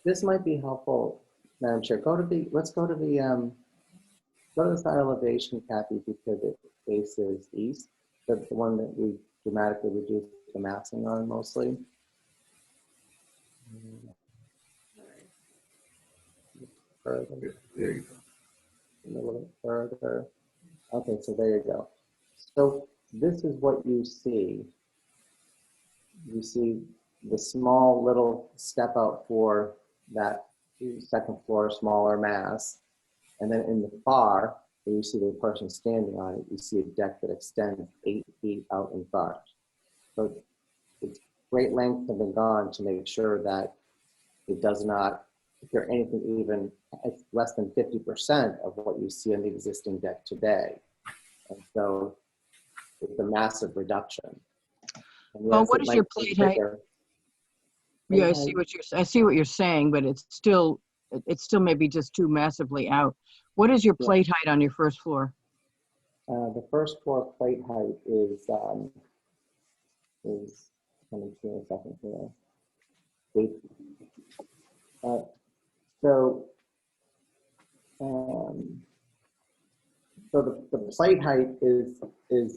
this might be helpful, Madam Chair. Let's go to the side elevation, Kathy, because it faces east. The one that we dramatically reduced the massing on mostly. Further, There you go. a little bit further. Okay, so there you go. So this is what you see. You see the small little step out for that second floor smaller mass. And then in the far, where you see the person standing on it, you see a deck that extends 8 feet out in front. So it's great lengths have been gone to make sure that it does not, if there anything even, it's less than 50% of what you see on the existing deck today. And so it's a massive reduction. And Well, yes, what it is might your be plate height? bigger. Yeah, I see what you're saying, but it's still maybe just too massively out. What is your Yeah. plate height on your first floor? The first floor plate height is let me see a second here. So the plate height is it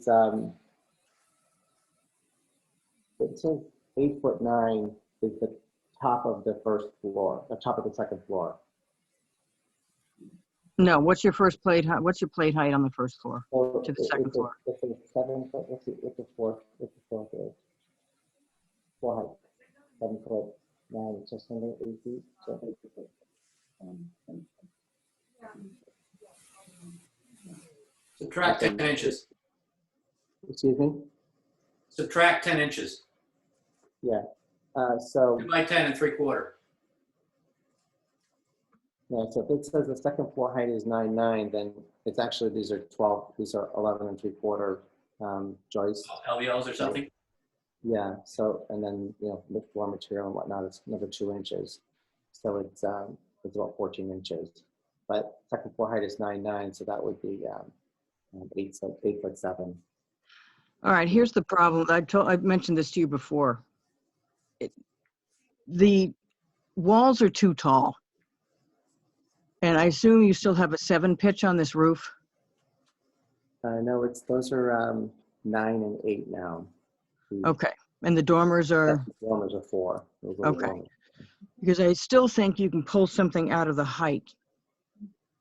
says 8'9" is the top of the first floor, the top of the second floor. No, what's your first plate height? What's your plate height on the first floor So to the second floor? It's a 7 foot. What's the fourth is? Floor height. 7 foot 9, just under 8 feet. So, Subtract 10 inches. excuse me? Subtract 10 inches. Yeah. So 2 by 10 3/4. yeah, so if it says the second floor height is 9'9", then it's actually, these are 11 3/4 joists. LVLs or something? Yeah, so, and then, the floor material and whatnot is another 2 inches. So it's about 14 inches. But second floor height is 9'9", so that would be 8'7". All right, here's the problem. I've mentioned this to you before. The walls are too tall. And I assume you still have a 7 pitch on this roof? No, those are 9 and 8 now. Okay, and the dormers are, The dormers are 4. Those are the okay. dormers. Because I still think you can pull something out of the height,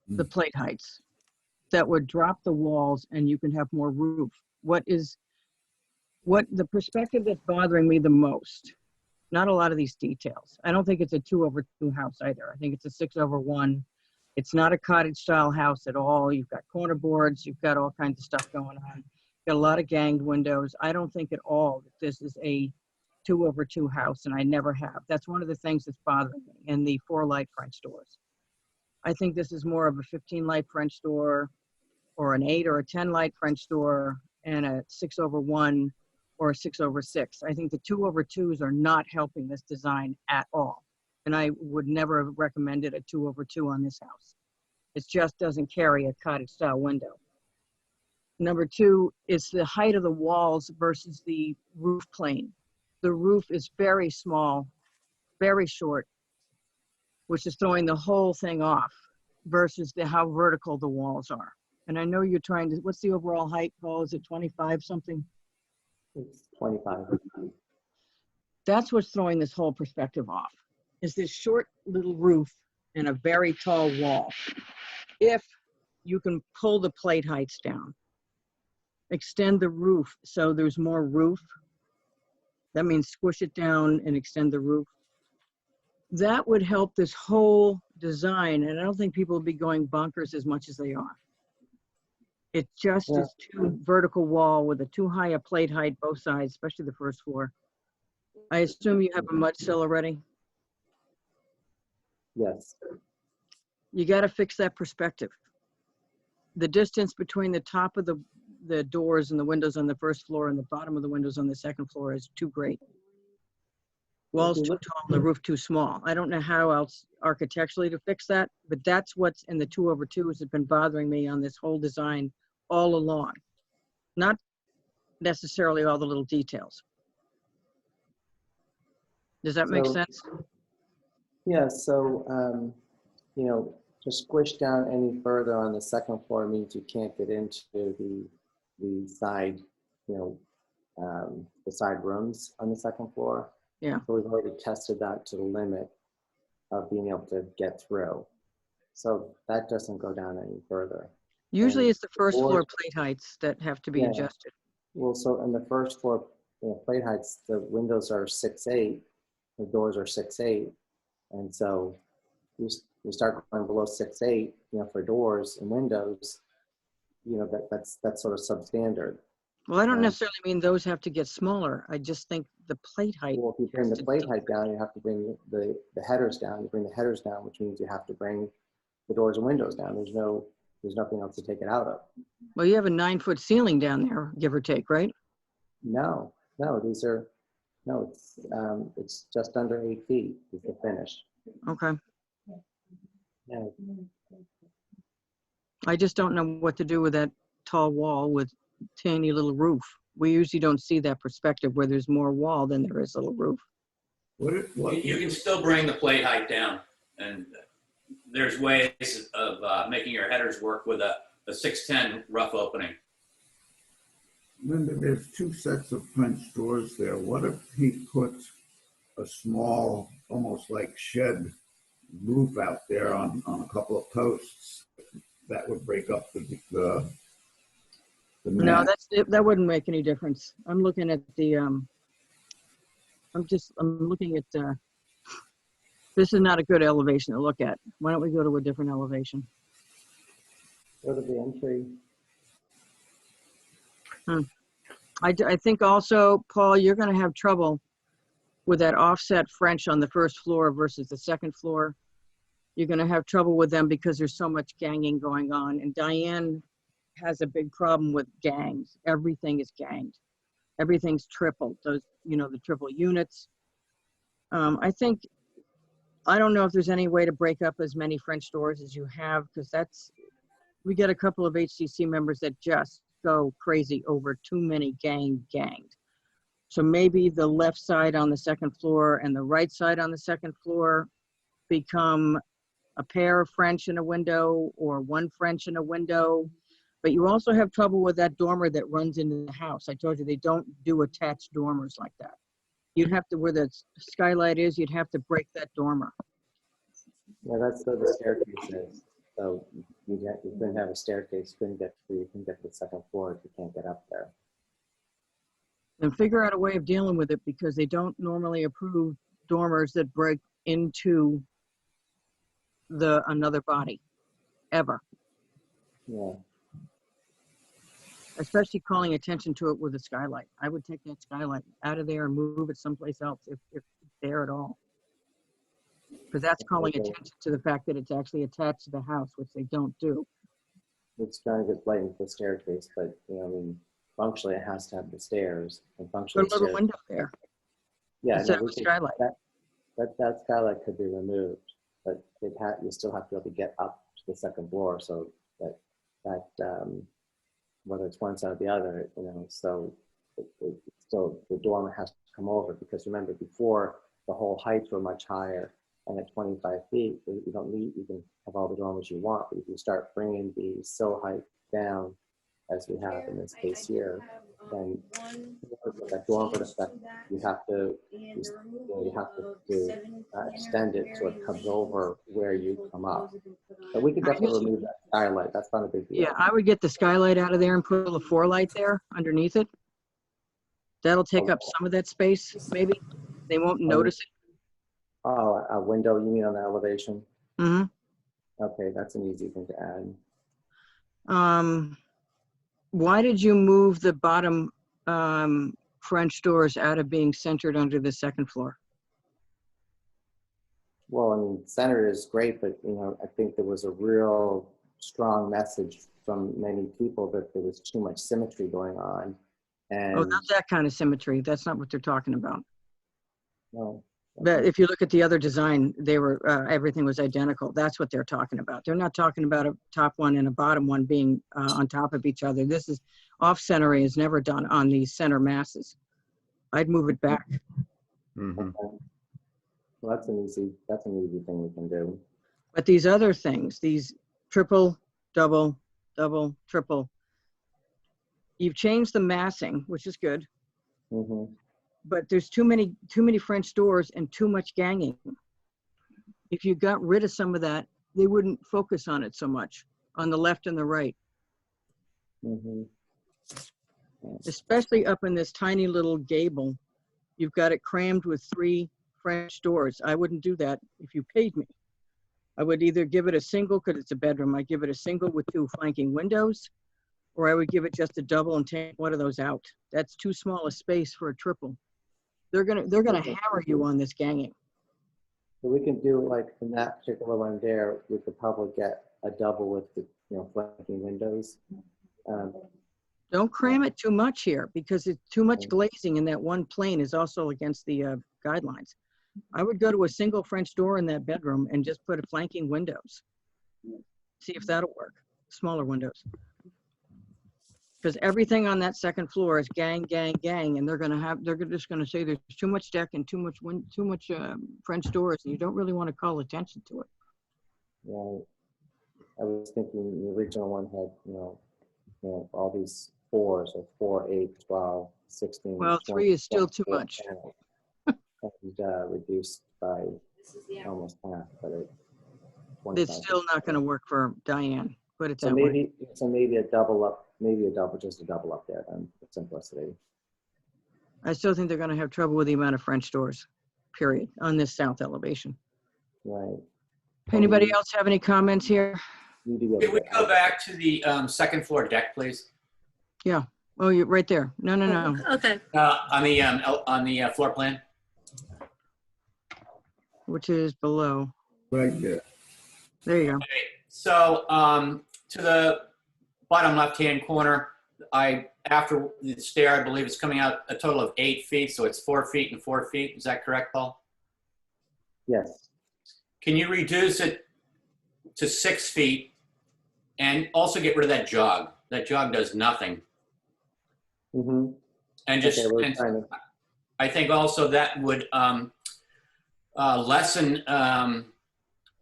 the plate heights, that would drop the walls and you can have more roof. What the perspective that's bothering me the most, not a lot of these details. I don't think it's a 2/2 house either. I think it's a 6/1. It's not a cottage style house at all. You've got corner boards, you've got all kinds of stuff going on. Got a lot of ganged windows. I don't think at all that this is a 2/2 house, and I never have. That's one of the things that's bothering me, and the 4 light French doors. I think this is more of a 15 light French door, or an 8 or a 10 light French door, and a 6/1 or a 6/6. I think the 2/2s are not helping this design at all. And I would never have recommended a 2/2 on this house. It just doesn't carry a cottage style window. Number 2 is the height of the walls versus the roof plane. The roof is very small, very short, which is throwing the whole thing off versus how vertical the walls are. And I know you're trying to, what's the overall height, Paul? Is it 25 something? It's 25. That's what's throwing this whole perspective off, is this short little roof and a very tall wall. If you can pull the plate heights down, extend the roof so there's more roof, that means squish it down and extend the roof. That would help this whole design, and I don't think people will be going bonkers as much as they are. It just is too vertical wall with a too high a plate height both sides, especially the first floor. I assume you have a mud sill already? Yes. You got to fix that perspective. The distance between the top of the doors and the windows on the first floor and the bottom of the windows on the second floor is too great. Walls too tall and the roof too small. I don't know how else architecturally to fix that, but that's what's in the 2/2s that's been bothering me on this whole design all along. Not necessarily all the little details. Does that make sense? Yeah, so, you know, to squish down any further on the second floor means you can't get into the side, you know, the side rooms on the second floor. Yeah. So we've already tested that to the limit of being able to get through. So that doesn't go down any further. Usually And it's the first doors- floor plate heights that have to be Yeah. adjusted. Well, so in the first floor, you know, plate heights, the windows are 6'8", the doors are 6'8", and so you start going below 6'8", you know, for doors and windows, you know, that's sort of substandard. Well, I don't necessarily mean those have to get smaller. I just think the plate height. Well, if you bring has the to plate be- height down, you have to bring the headers down. You bring the headers down, which means you have to bring the doors and windows down. There's nothing else to take it out of. Well, you have a 9-foot ceiling down there, give or take, right? No, it's just under 8 feet is the finish. Okay. Yeah. I just don't know what to do with that tall wall with tiny little roof. We usually don't see that perspective where there's more wall than there is little roof. You can still bring the plate height down, and there's ways of making your headers work with a 610 rough opening. Linda, there's 2 sets of French doors there. What if he put a small, almost like shed roof out there on a couple of posts? That would break up the No, mat. that wouldn't make any difference. I'm looking at the, I'm looking at, this is not a good elevation to look at. Why don't we go to a different elevation? Go to the entry. I think also, Paul, you're going to have trouble with that offset French on the first floor versus the second floor. You're going to have trouble with them because there's so much ganging going on. And Diane has a big problem with gangs. Everything is ganged. Everything's tripled. Those, you know, the triple units. I don't know if there's any way to break up as many French doors as you have, because we get a couple of HCC members that just go crazy over too many ganged. So maybe the left side on the second floor and the right side on the second floor become a pair of French in a window or one French in a window. But you also have trouble with that dormer that runs into the house. I told you they don't do attached dormers like that. You'd have to, where the skylight is, you'd have to break that dormer. Yeah, that's where the staircase is. So you couldn't have a staircase, you couldn't get to the second floor if you can't get up there. And figure out a way of dealing with it, because they don't normally approve dormers that break into another body, ever. Yeah. especially calling attention to it with a skylight. I would take that skylight out of there and move it someplace else if there at all. Because that's calling attention to the fact that it's actually attached to the house, which they don't do. It's trying to get blatant for the staircase, but, you know, I mean, functionally it has to have the stairs and Put functionally. a little stairs. window there Yeah, instead no, of a skylight. that skylight could be removed, but you still have to be able to get up to the second floor, so that whether it's one side or the other, you know, so still the dormer has to come over, because remember before the whole heights were much higher, and at 25 feet, you don't need, you can have all the dormers you want, but if you start bringing the sill height down, as we have in this case here, then that dormer effect, you have to extend it so it comes over where you come up. But we could definitely remove that skylight. That's not a big deal. Yeah, I would get the skylight out of there and put a little four-light there underneath it. That'll take up some of that space, maybe. They won't notice it. Oh, a window, you mean on the elevation? Mm-hmm. Okay, that's an easy thing to add. Why did you move the bottom French doors out of being centered under the second floor? Well, I mean, center is great, but, you know, I think there was a real strong message from many people that there was too much symmetry going on. And Oh, not that kind of symmetry. That's not what they're talking about. no. But if you look at the other design, they were everything was identical. That's what they're talking about. They're not talking about a top one and a bottom one being on top of each other. This is off-centering is never done on these center masses. I'd move it back. Mm-hmm. Okay. Well, that's an easy thing we can do. But these other things, these triple, double, double, triple, you've changed the massing, which is good. Mm-hmm. But there's too many French doors and too much ganging. If you got rid of some of that, they wouldn't focus on it so much on the left and the right. Mm-hmm. Especially up in this tiny little gable, you've got it crammed with 3 French doors. I wouldn't do that if you paid me. I would either give it a single, because it's a bedroom, I'd give it a single with 2 flanking windows, or I would give it just a double and take one of those out. That's too small a space for a triple. They're gonna hammer you on this ganging. So we can do, like, in that particular one there, we could probably get a double with the, you know, flanking windows. Don't cram it too much here, because it's too much glazing in that one plane is also against the guidelines. I would go to a single French door in that bedroom and just put a flanking windows. See if that'll work. Smaller windows. Because everything on that second floor is gang, gang, gang, and they're just gonna say there's too much deck and too much French doors, and you don't really want to call attention to it. Right. I was thinking the original one had, you know, all these 4s, so 4, 8, 12, 16. Well, 20, 3 is still too 24 much. panels. And reduced by almost half, but It's still not going to work for Diane. Put it so that way. maybe a double up, just a double up there then, for simplicity. I still think they're going to have trouble with the amount of French doors, period, on this south elevation. Right. Anybody else have any comments here? Could we go back to the second floor deck, please? Yeah. Oh, you're right there. No. Okay. On the floor plan? Which is below. Right there. There you go. Okay. So to the bottom left-hand corner, after the stair, I believe it's coming out a total of 8 feet, so it's 4 feet and 4 feet. Is that correct, Paul? Yes. Can you reduce it to 6 feet and also get rid of that jog? That jog does nothing. Mm-hmm. And just, I think also that would lessen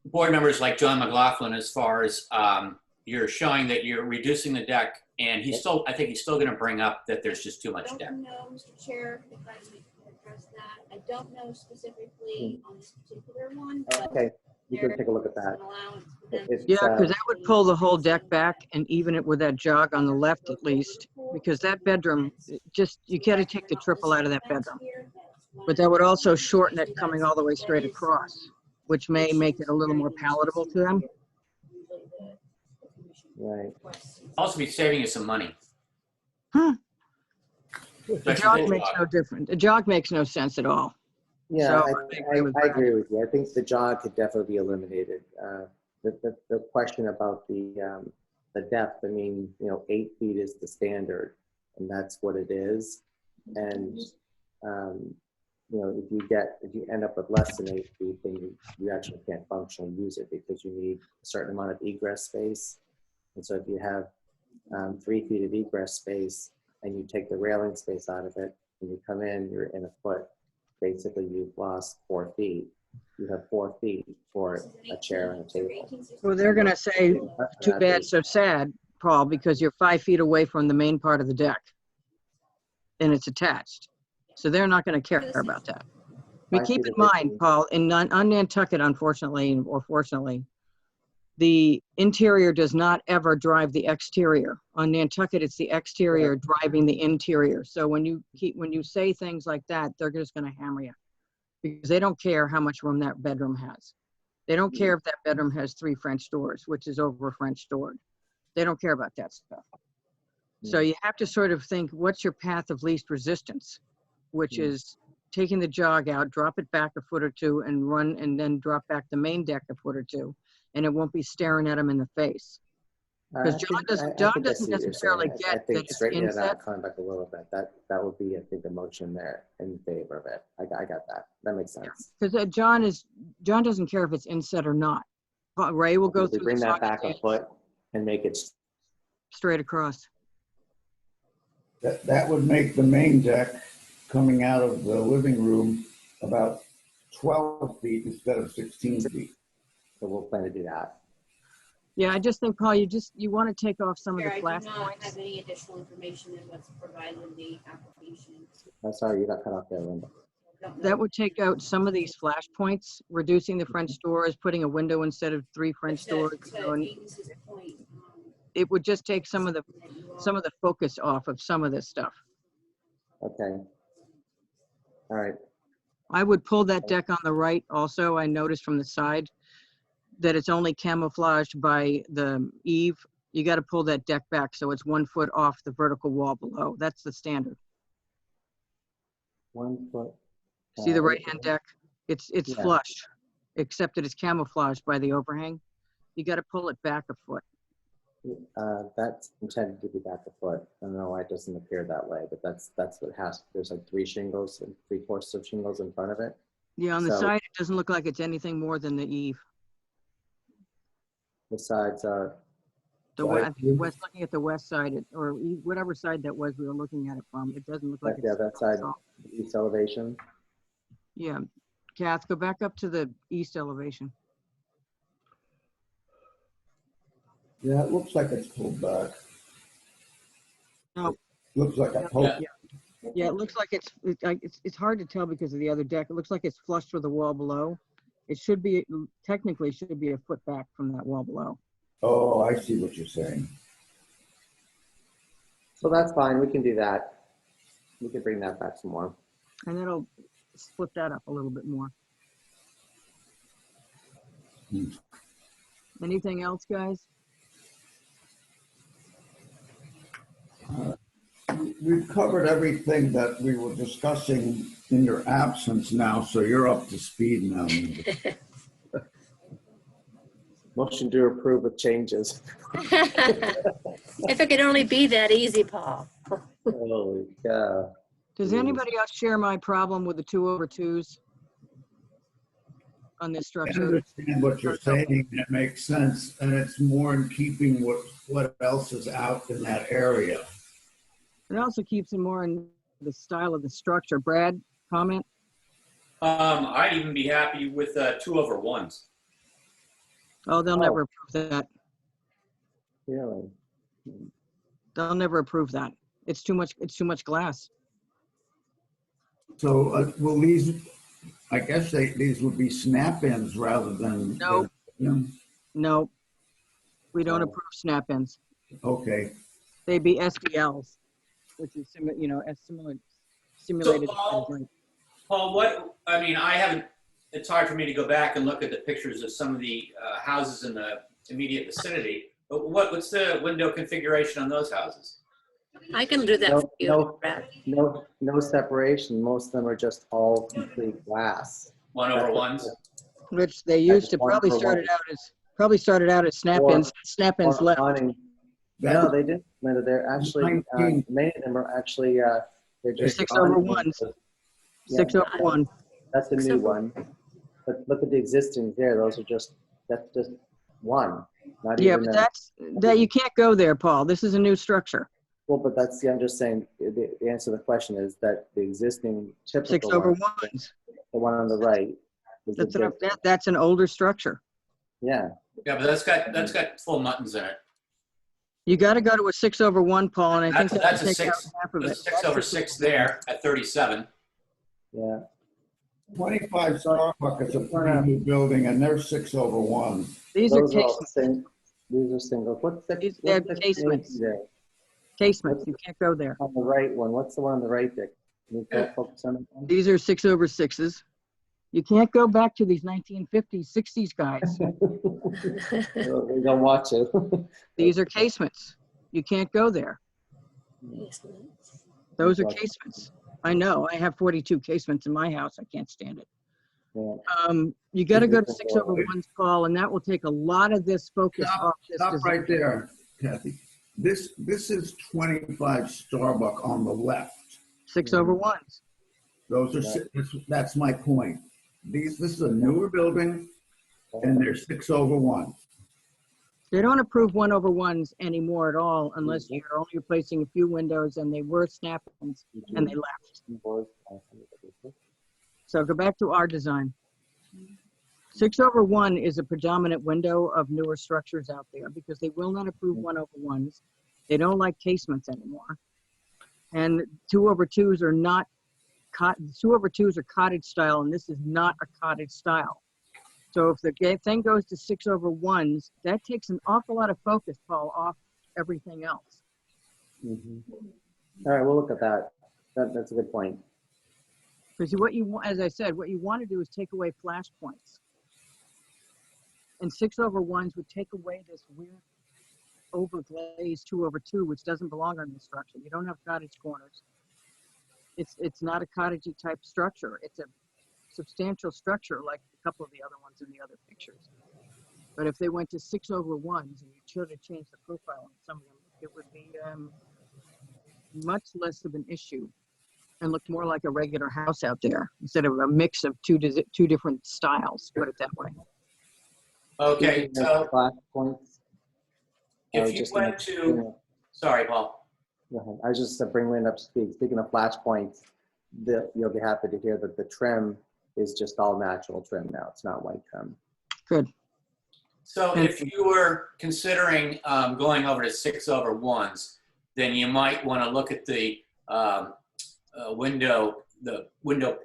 board members like John McLaughlin as far as you're showing that you're reducing the deck, and I think he's still going to bring up that there's just too much deck. I don't know, Mr. Chair, if I may address that. I don't know specifically on this particular one, but Okay, you can take a look at that. an allowance for them. It's, Yeah, because that would pull the whole deck back and even it with that jog on the left at least, because that bedroom, you got to take the triple out of that bedroom. But that would also shorten it coming all the way straight across, which may make it a little more palatable to them. right. Also be saving you some money. The Especially jog the makes jog. no difference. The jog makes no sense at all. Yeah, So I agree with you. I think the jog could definitely be eliminated. The question about the depth, I mean, 8 feet is the standard, and that's what it is. And if you end up with less than 8 feet, then you actually can't functionally use it because you need a certain amount of egress space. And so if you have 3 feet of egress space and you take the railing space out of it, and you come in, you're in a foot. Basically, you've lost 4 feet. You have 4 feet for a chair and a table. Well, they're going to say, too bad, so sad, Paul, because you're 5 feet away from the main part of the deck and it's attached. So they're not going to care about that. But 5 keep feet in away mind, from- Paul, on Nantucket, unfortunately, or fortunately, the interior does not ever drive the exterior. On Nantucket, it's the exterior driving the interior. So when you say things like that, they're just going to hammer you because they don't care how much room that bedroom has. They don't care if that bedroom has 3 French doors, which is over French doored. They don't care about that stuff. So you have to sort of think, what's your path of least resistance, which is taking the jog out, drop it back a foot or two and run, and then drop back the main deck a foot or two, and it won't be staring at them in the face. Because John doesn't necessarily get I think that it's straightening it inset. out, coming back a little bit, that would be, I think, a motion there in favor of it. I got that. That makes sense. Because John doesn't care if it's inset or not. But Ray will go If we through bring the that back a socket foot and make it straight across. That would make the main deck coming out of the living room about 12 feet instead of 16 feet. so we'll plan to do that. Yeah, I just think, Paul, you want to take off some of Chair, the I flash do not points. have any additional information than what's provided in the application. I'm sorry, you got cut off there, Linda. Don't know. That would take out some of these flash points, reducing the French doors, putting a window instead of 3 French To doors. Amos's point, It would just take some of the that you all- focus off of some of this stuff. Okay. All right. I would pull that deck on the right also. I noticed from the side that it's only camouflaged by the eave. You got to pull that deck back so it's 1 foot off the vertical wall below. That's the standard. 1 foot. See the right-hand deck? It's Yeah. flush, except that it's camouflaged by the overhang. You got to pull it back a foot. That's intended to be back a foot. I don't know why it doesn't appear that way, but that's what has. There's like 3 shingles and 3/4 of shingles in front of it. Yeah, on the So- side, it doesn't look like it's anything more than the eave. The sides are, I think west, looking at the west side, or whatever side that was we were looking at it from, it doesn't look like it's. yeah, that side, east elevation. Yeah, Kath, go back up to the east elevation. Yeah, it looks like it's pulled back. No. Looks like a poke. Yeah, it looks like it's hard to tell because of the other deck. It looks like it's flush with the wall below. It should be, technically should be a foot back from that wall below. Oh, I see what you're saying. So that's fine. We can do that. We can bring that back some more. And it'll split that up a little bit more. Anything else, guys? We've covered everything that we were discussing in your absence now, so you're up to speed now. Motion to approve with changes. If it could only be that easy, Paul. Holy cow. Does anybody else share my problem with the 2/2s on this I structure? understand what you're saying, and it makes sense, and it's more in keeping with what else is out in that area. It also keeps it more in the style of the structure. Brad, comment? I'd even be happy with 2/1s. Oh, they'll never approve that. Really? They'll never approve that. It's too much glass. So will these, I guess these would be snap-ins rather than. No. No, we don't Oh. approve snap-ins. Okay. They'd be SDLs, which is simulated. Paul, it's hard for me to go back and look at the pictures of some of the houses in the immediate vicinity, but what's the window configuration on those houses? I can do that No, for you, no. Brad. No separation. Most of them are just all complete glass. 1/1s. Which they used to one probably for started one. out as snap-ins. Snap-ins Or left. awning. That No, was they didn't, Linda. They're actually, 19. many of them are actually, they're just. 6/1s. Yeah, 6/1. that's the new 6/1. one. But look at the existing there. Those are just, that's just one. Not Yeah, even but a, that you can't go there, Paul. This is a new structure. well, but that's, I'm just saying, the answer to the question is that the existing typical one, 6/1s. the one on the right, is a big, That's an older structure. yeah. Yeah, but that's got full muttons in it. You got to go to a 6/1, Paul, and I think That's a take out 6. half of There's it. a 6/6 there at 37. Yeah. 25 Starbucks is a pretty new building, and they're 6/1. These are Those are all casements. these are singles. What's the, These- they're what's the casements. there? Casements. You can't go there. On the right one, what's the one on the right, Dick? Can you focus on it? These are 6/6s. You can't go back to these 1950s, 60s guys. We don't watch it. These are casements. You can't go there. Those are casements. I know. I have 42 casements in my house. I can't stand it. Yeah. You got to go to 6/1s, Paul, and that will take a lot of this focus off this Stop design. right there, Kathy. This is 25 Starbucks on the left. 6/1s. Those are, that's my point. This is a newer building, and they're 6/1. They don't approve 1/1s anymore at all unless you're only replacing a few windows and they were snap-ins and they left. So go back to our design. 6/1 is a predominant window of newer structures out there because they will not approve 1/1s. They don't like casements anymore. And 2/2s are not, 2/2s are cottage style, and this is not a cottage style. So if the thing goes to 6/1s, that takes an awful lot of focus, Paul, off everything else. Mm-hmm. All right, we'll look at that. That's a good point. Because what you want, as I said, what you want to do is take away flash points. And 6/1s would take away this weird overglazed 2/2, which doesn't belong on the structure. You don't have cottage corners. It's not a cottagey type structure. It's a substantial structure like a couple of the other ones in the other pictures. But if they went to 6/1s and you should have changed the profile on some of them, it would be much less of an issue and look more like a regular house out there instead of a mix of two different styles, put it that way. Okay, so Flash points. if you went to, sorry, Paul. I was just bring Lynn up to speed. Speaking of flash points, you'll be happy to hear that the trim is just all natural trim now. It's not white trim. Good. So if you were considering going over to 6/1s, then you might want to look at the window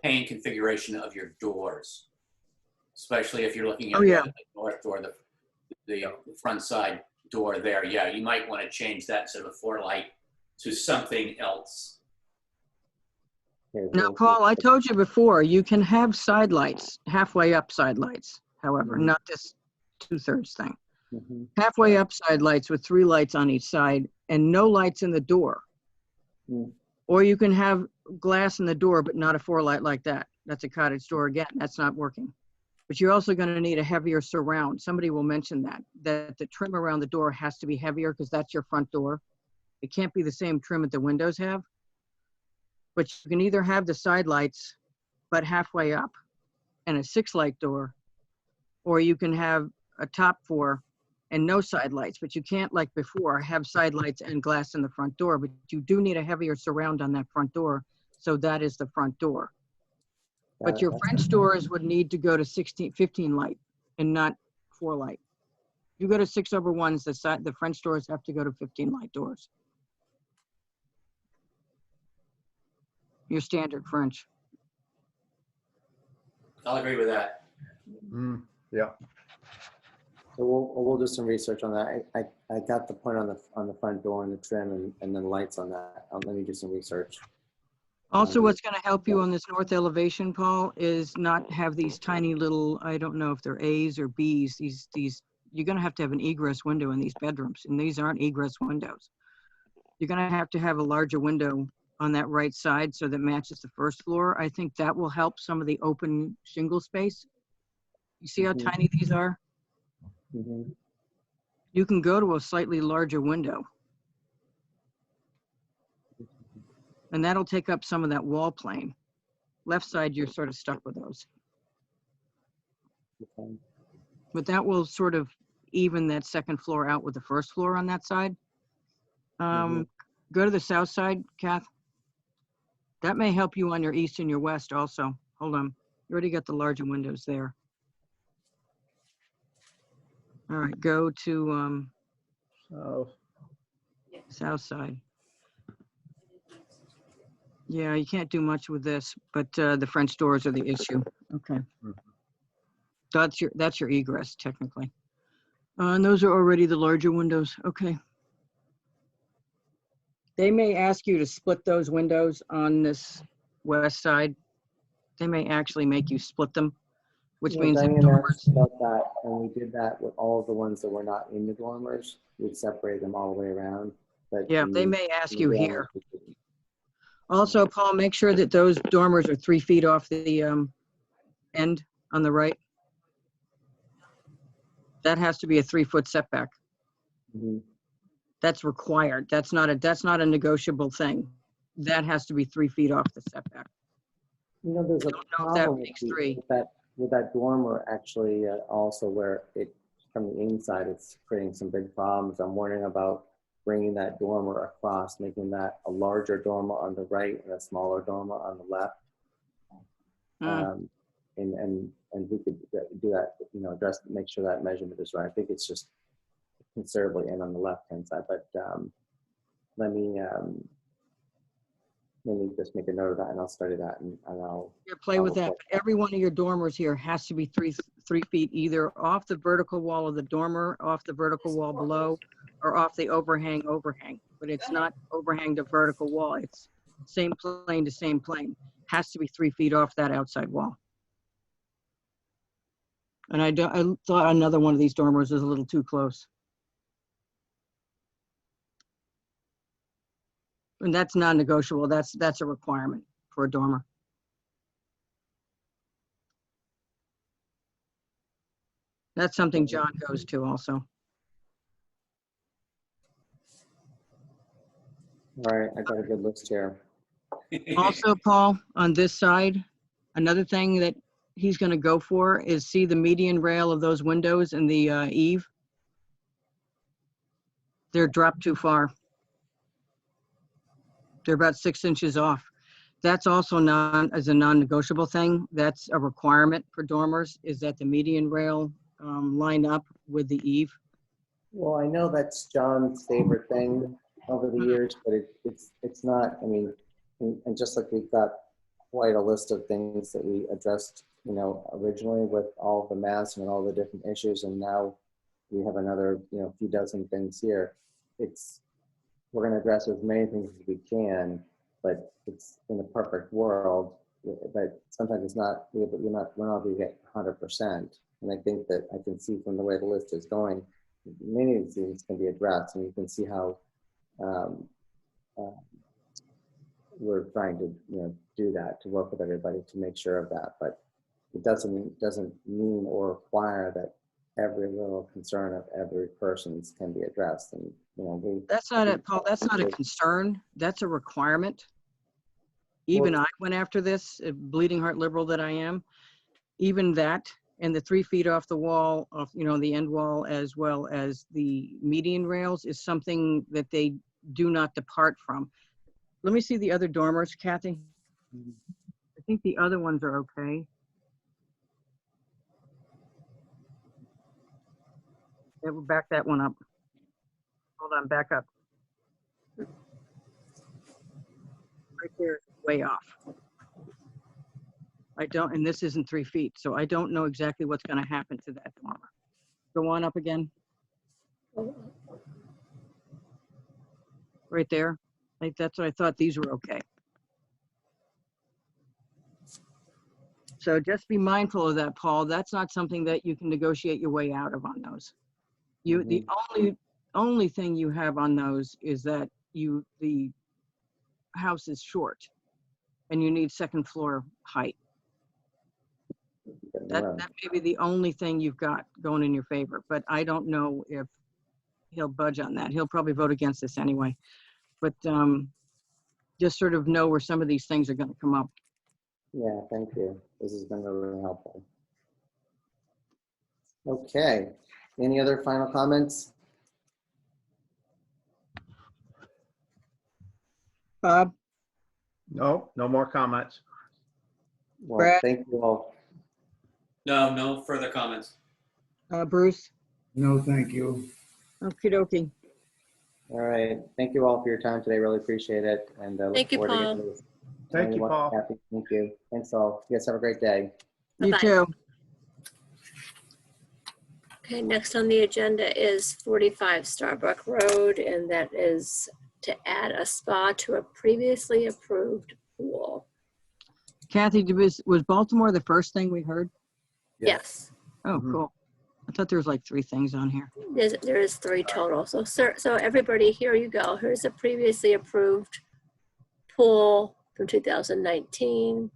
pane configuration of your doors, especially if you're looking at the north door, the front side door there. Yeah, you might want to change that instead of a 4-light to something else. Now, Paul, I told you before, you can have side lights, halfway up side lights, however, not this 2/3 thing. Mm-hmm. Halfway up side lights with 3 lights on each side and no lights in the door. Mm. Or you can have glass in the door, but not a 4-light like that. That's a cottage door again. That's not working. But you're also going to need a heavier surround. Somebody will mention that the trim around the door has to be heavier because that's your front door. It can't be the same trim that the windows have. But you can either have the side lights, but halfway up and a 6-light door, or you can have a top 4 and no side lights, but you can't, like before, have side lights and glass in the front door, but you do need a heavier surround on that front door. So that is the front door. But your French doors would need to go to 15 light and not 4 light. You go to 6/1s, the French doors have to go to 15 light doors. Your standard French. I'll agree with that. Yeah. So we'll do some research on that. I got the point on the front door and the trim and then lights on that. Let me do some research. Also, what's going to help you on this north elevation, Paul, is not have these tiny little, I don't know if they're A's or B's, these you're going to have an egress window in these bedrooms, and these aren't egress windows. you're gonna have to have a larger window on that right side so that matches the first floor. I think that will help some of the open shingle space. You see how Mhm. tiny these are? Mhm. You can go to a slightly larger window. And that'll take up some of that wall plane. Left side, you're sort of stuck with those. Okay. But that will sort of even that second floor out with the first floor on that side. Go to the south side, Kath. That may help you on your east and your west also. Hold on. You already got the larger windows there. All right, go to So, south side. Yeah, you can't do much with this, but the French doors are the issue. Okay. Mhm. That's your egress technically. And those are already the larger windows. Okay. They may ask you to split those windows on this west side. They may actually make you split them, which Yeah, means the Diane asked dormers. about that, and we did that with all of the ones that were not in the dormers. We'd separate them all the way around. But Yeah, in they the- may ask in the you dormers, here. we didn't. Also, Paul, make sure that those dormers are 3 feet off the end on the right. That has to be a 3-foot setback. Mhm. That's required. That's not a negotiable thing. That has to be 3 feet off the setback. You know, there's a Don't know if that problem makes 3. with that dormer actually also where it, from the inside, it's creating some big problems. I'm wondering about bringing that dormer across, making that a larger dormer on the right and a smaller dormer on the left. Mm. And we could do that, you know, make sure that measurement is right. I think it's just considerably in on the left-hand side, but let me just make a note of that and I'll study that and I'll. Yeah, play with that. Every one of your dormers here has to be 3 feet either off the vertical wall of the dormer, off the vertical wall below, or off the overhang. But it's not overhang to vertical wall. It's same plane to same plane. Has to be 3 feet off that outside wall. And I thought another one of these dormers is a little too close. And that's non-negotiable. That's a requirement for a dormer. That's something John goes to also. All right, I got a good list here. Also, Paul, on this side, another thing that he's going to go for is see the median rail of those windows and the eave. They're dropped too far. They're about 6 inches off. That's also as a non-negotiable thing. That's a requirement for dormers, is that the median rail line up with the eave. Well, I know that's John's favorite thing over the years, but it's not, I mean, and just like we've got quite a list of things that we addressed, you know, originally with all the mass and all the different issues, and now we have another, you know, few dozen things here. We're going to address as many things as we can, but it's in a perfect world, but sometimes it's not, we're not going to get 100%. And I think that I can see from the way the list is going, many of these things can be addressed, and you can see how we're trying to, you know, do that, to work with everybody to make sure of that. But it doesn't mean or require that every little concern of every person's can be addressed. And, you know, That's not it, Paul. That's not a concern. That's a requirement. Even I went after this, bleeding heart liberal that I am. Even that, and the 3 feet off the wall, off, you know, the end wall, as well as the median rails, is something that they do not depart from. Let me see the other dormers, Kathy. I think the other ones are okay. Yeah, we'll back that one up. Hold on, back up. Right there, way off. I don't, and this isn't 3 feet, so I don't know exactly what's going to happen to that dormer. Go on up again. Right there. Like, that's what I thought. These were okay. So just be mindful of that, Paul. That's not something that you can negotiate your way out of on those. The only thing you have on those is that the house is short and you need second floor height. That may be the only thing you've got going in your favor, but I don't know if he'll budge on that. He'll probably vote against this anyway. But just sort of know where some of these things are going to come up. Yeah, thank you. This has been really helpful. Okay, any other final comments? Bob, No, no more comments. Well, Brad? thank you all. No further comments. Bruce, No, thank you. okie dokie. All right, thank you all for your time today. Really appreciate it. And look Thank you, forward to Paul. getting this. Thank you, Paul. Happy. Thank you. Thanks all. You guys have a great day. You Bye-bye. too. Okay, next on the agenda is 45 Starbuck Road, and that is to add a spa to a previously approved pool. Kathy, was Baltimore the first thing we heard? Yes, Oh, Mhm. cool. I thought there was like 3 things on here. there is 3 total. So, sir, so everybody, here you go. Here's a previously approved pool from 2019.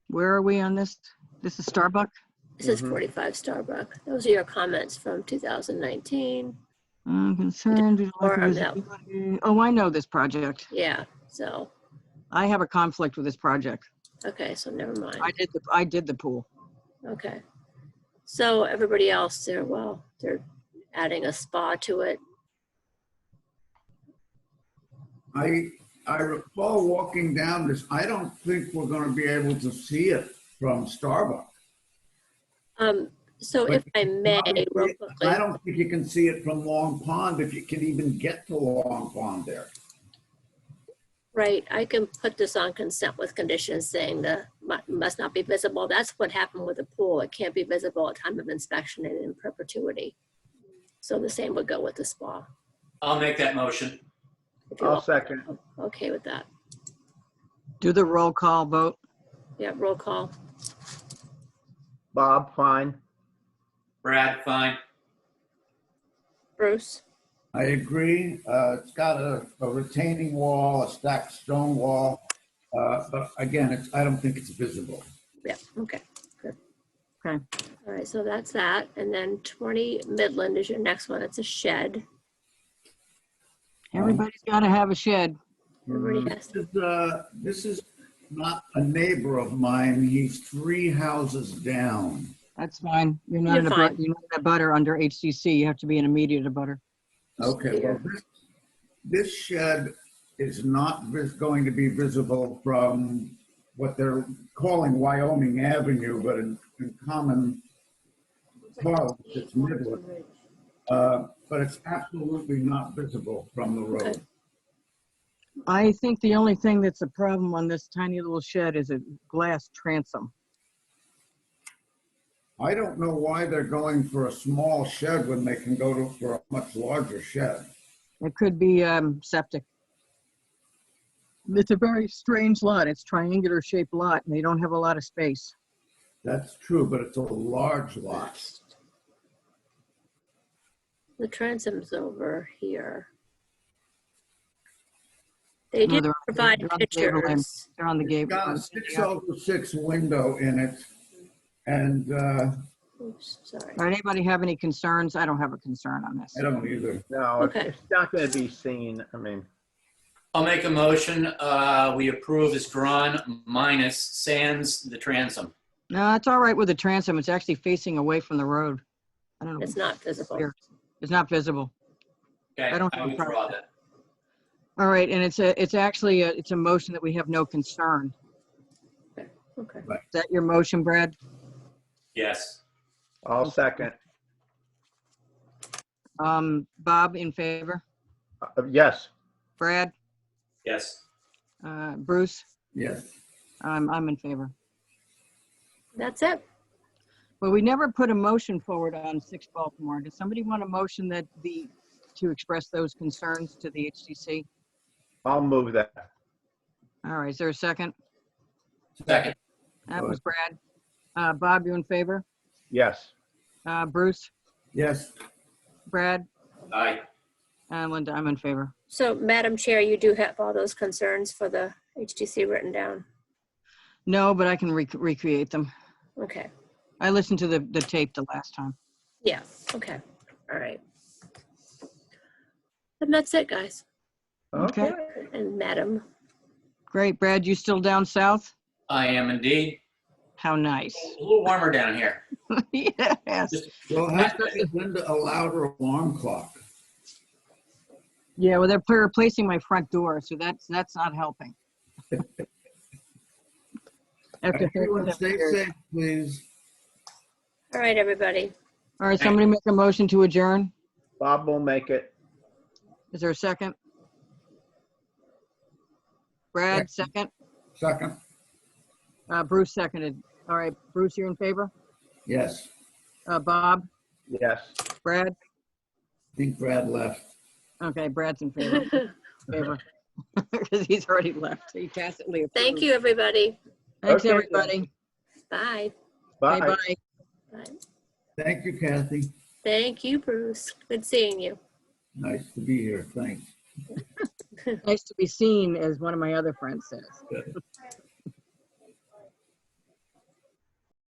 Where are we on this? This is Starbuck? This is Mhm. 45 Starbuck. Those are your comments from 2019. I'm concerned. due to lack of Or, no. visibility. Oh, I know this project. Yeah, so, I have a conflict with this project. okay, so never mind. I did the pool. Okay. So everybody else, they're adding a spa to it. I recall walking down this, I don't think we're gonna be able to see it from Starbucks. So if I may, real I quickly, don't think you can see it from Long Pond, if you can even get to Long Pond there. right, I can put this on consent with conditions saying the must not be visible. That's what happened with the pool. It can't be visible at time of inspection and in perpetuity. So the same would go with the spa. I'll make that motion. If you I'll all second. are okay with that. Do the roll call vote. Yeah, roll call. Bob, fine. Brad, fine. Bruce? I agree. It's got a retaining wall, a stacked stone wall. But again, I don't think it's visible. Yeah, okay, good. Okay. All right, so that's that. And then 20 Midland is your next one. It's a shed. Everybody's got to have a shed. Everybody has to. This is not a neighbor of mine. He's 3 houses down. That's fine. You're not You're in a fine. you're not in a butter under HCC. You have to be an immediate abutter. Okay, well, this shed is not going to be visible from what they're calling Wyoming Avenue, but in common parlance, it's Midland. But it's absolutely not visible from the road. Okay. I think the only thing that's a problem on this tiny little shed is a glass transom. I don't know why they're going for a small shed when they can go for a much larger shed. It could be septic. It's a very strange lot. It's triangular shaped lot and they don't have a lot of space. That's true, but it's a large lot. The transom's over here. They No, did they're provide on the gable end. pictures. They're on the It's gable. got a 6/6 window in it, and Oops, sorry. All right, anybody have any concerns? I don't have a concern on this. I don't either. No, Okay. it's not going to be seen. I mean, I'll make a motion. We approve as drawn minus sans the transom. No, it's all right with the transom. It's actually facing away from the road. I don't know. It's not visible. Here. It's not visible. Okay, I don't I have a withdraw problem. that. All right, and it's actually a motion that we have no concern. Okay. Is that your motion, Brad? Yes. I'll second. Bob in favor? Yes. Brad? Yes. Bruce? Yes. I'm in favor. That's it. Well, we never put a motion forward on 6 Baltimore. Does somebody want a motion to express those concerns to the HCC? I'll move that. All right, is there a second? Second. That was Brad. Bob, you in favor? Yes. Bruce? Yes. Brad? Aye. And Linda, I'm in favor. So, Madam Chair, you do have all those concerns for the HTC written down? No, but I can recreate them. Okay, I listened to the tape the last time. yeah, okay, all right. And that's it, guys. Okay. And Madam, Great. Brad, you still down south? I am indeed. How nice. A little warmer down here. Yes. You'll have to give Linda a louder alarm clock. Yeah, well, they're replacing my front door, so that's not helping. After Everyone 37 stay years. safe, please. all right, everybody. All right, somebody make a motion to adjourn. Bob will make it. Is there a second? Brad, second. Second? Bruce seconded. All right, Bruce, you're in favor? Yes. Bob, Yes. Brad? I think Brad left. Okay, Brad's in favor. Because he's already left. He tacitly approved. Thank you, everybody. Thanks, Okay, everybody. Bye. Bye. Okay, bye. Bye. Thank you, Kathy. Thank you, Bruce. Good seeing you. Nice to be here. Thanks. Nice to be seen, as one of my other friends says.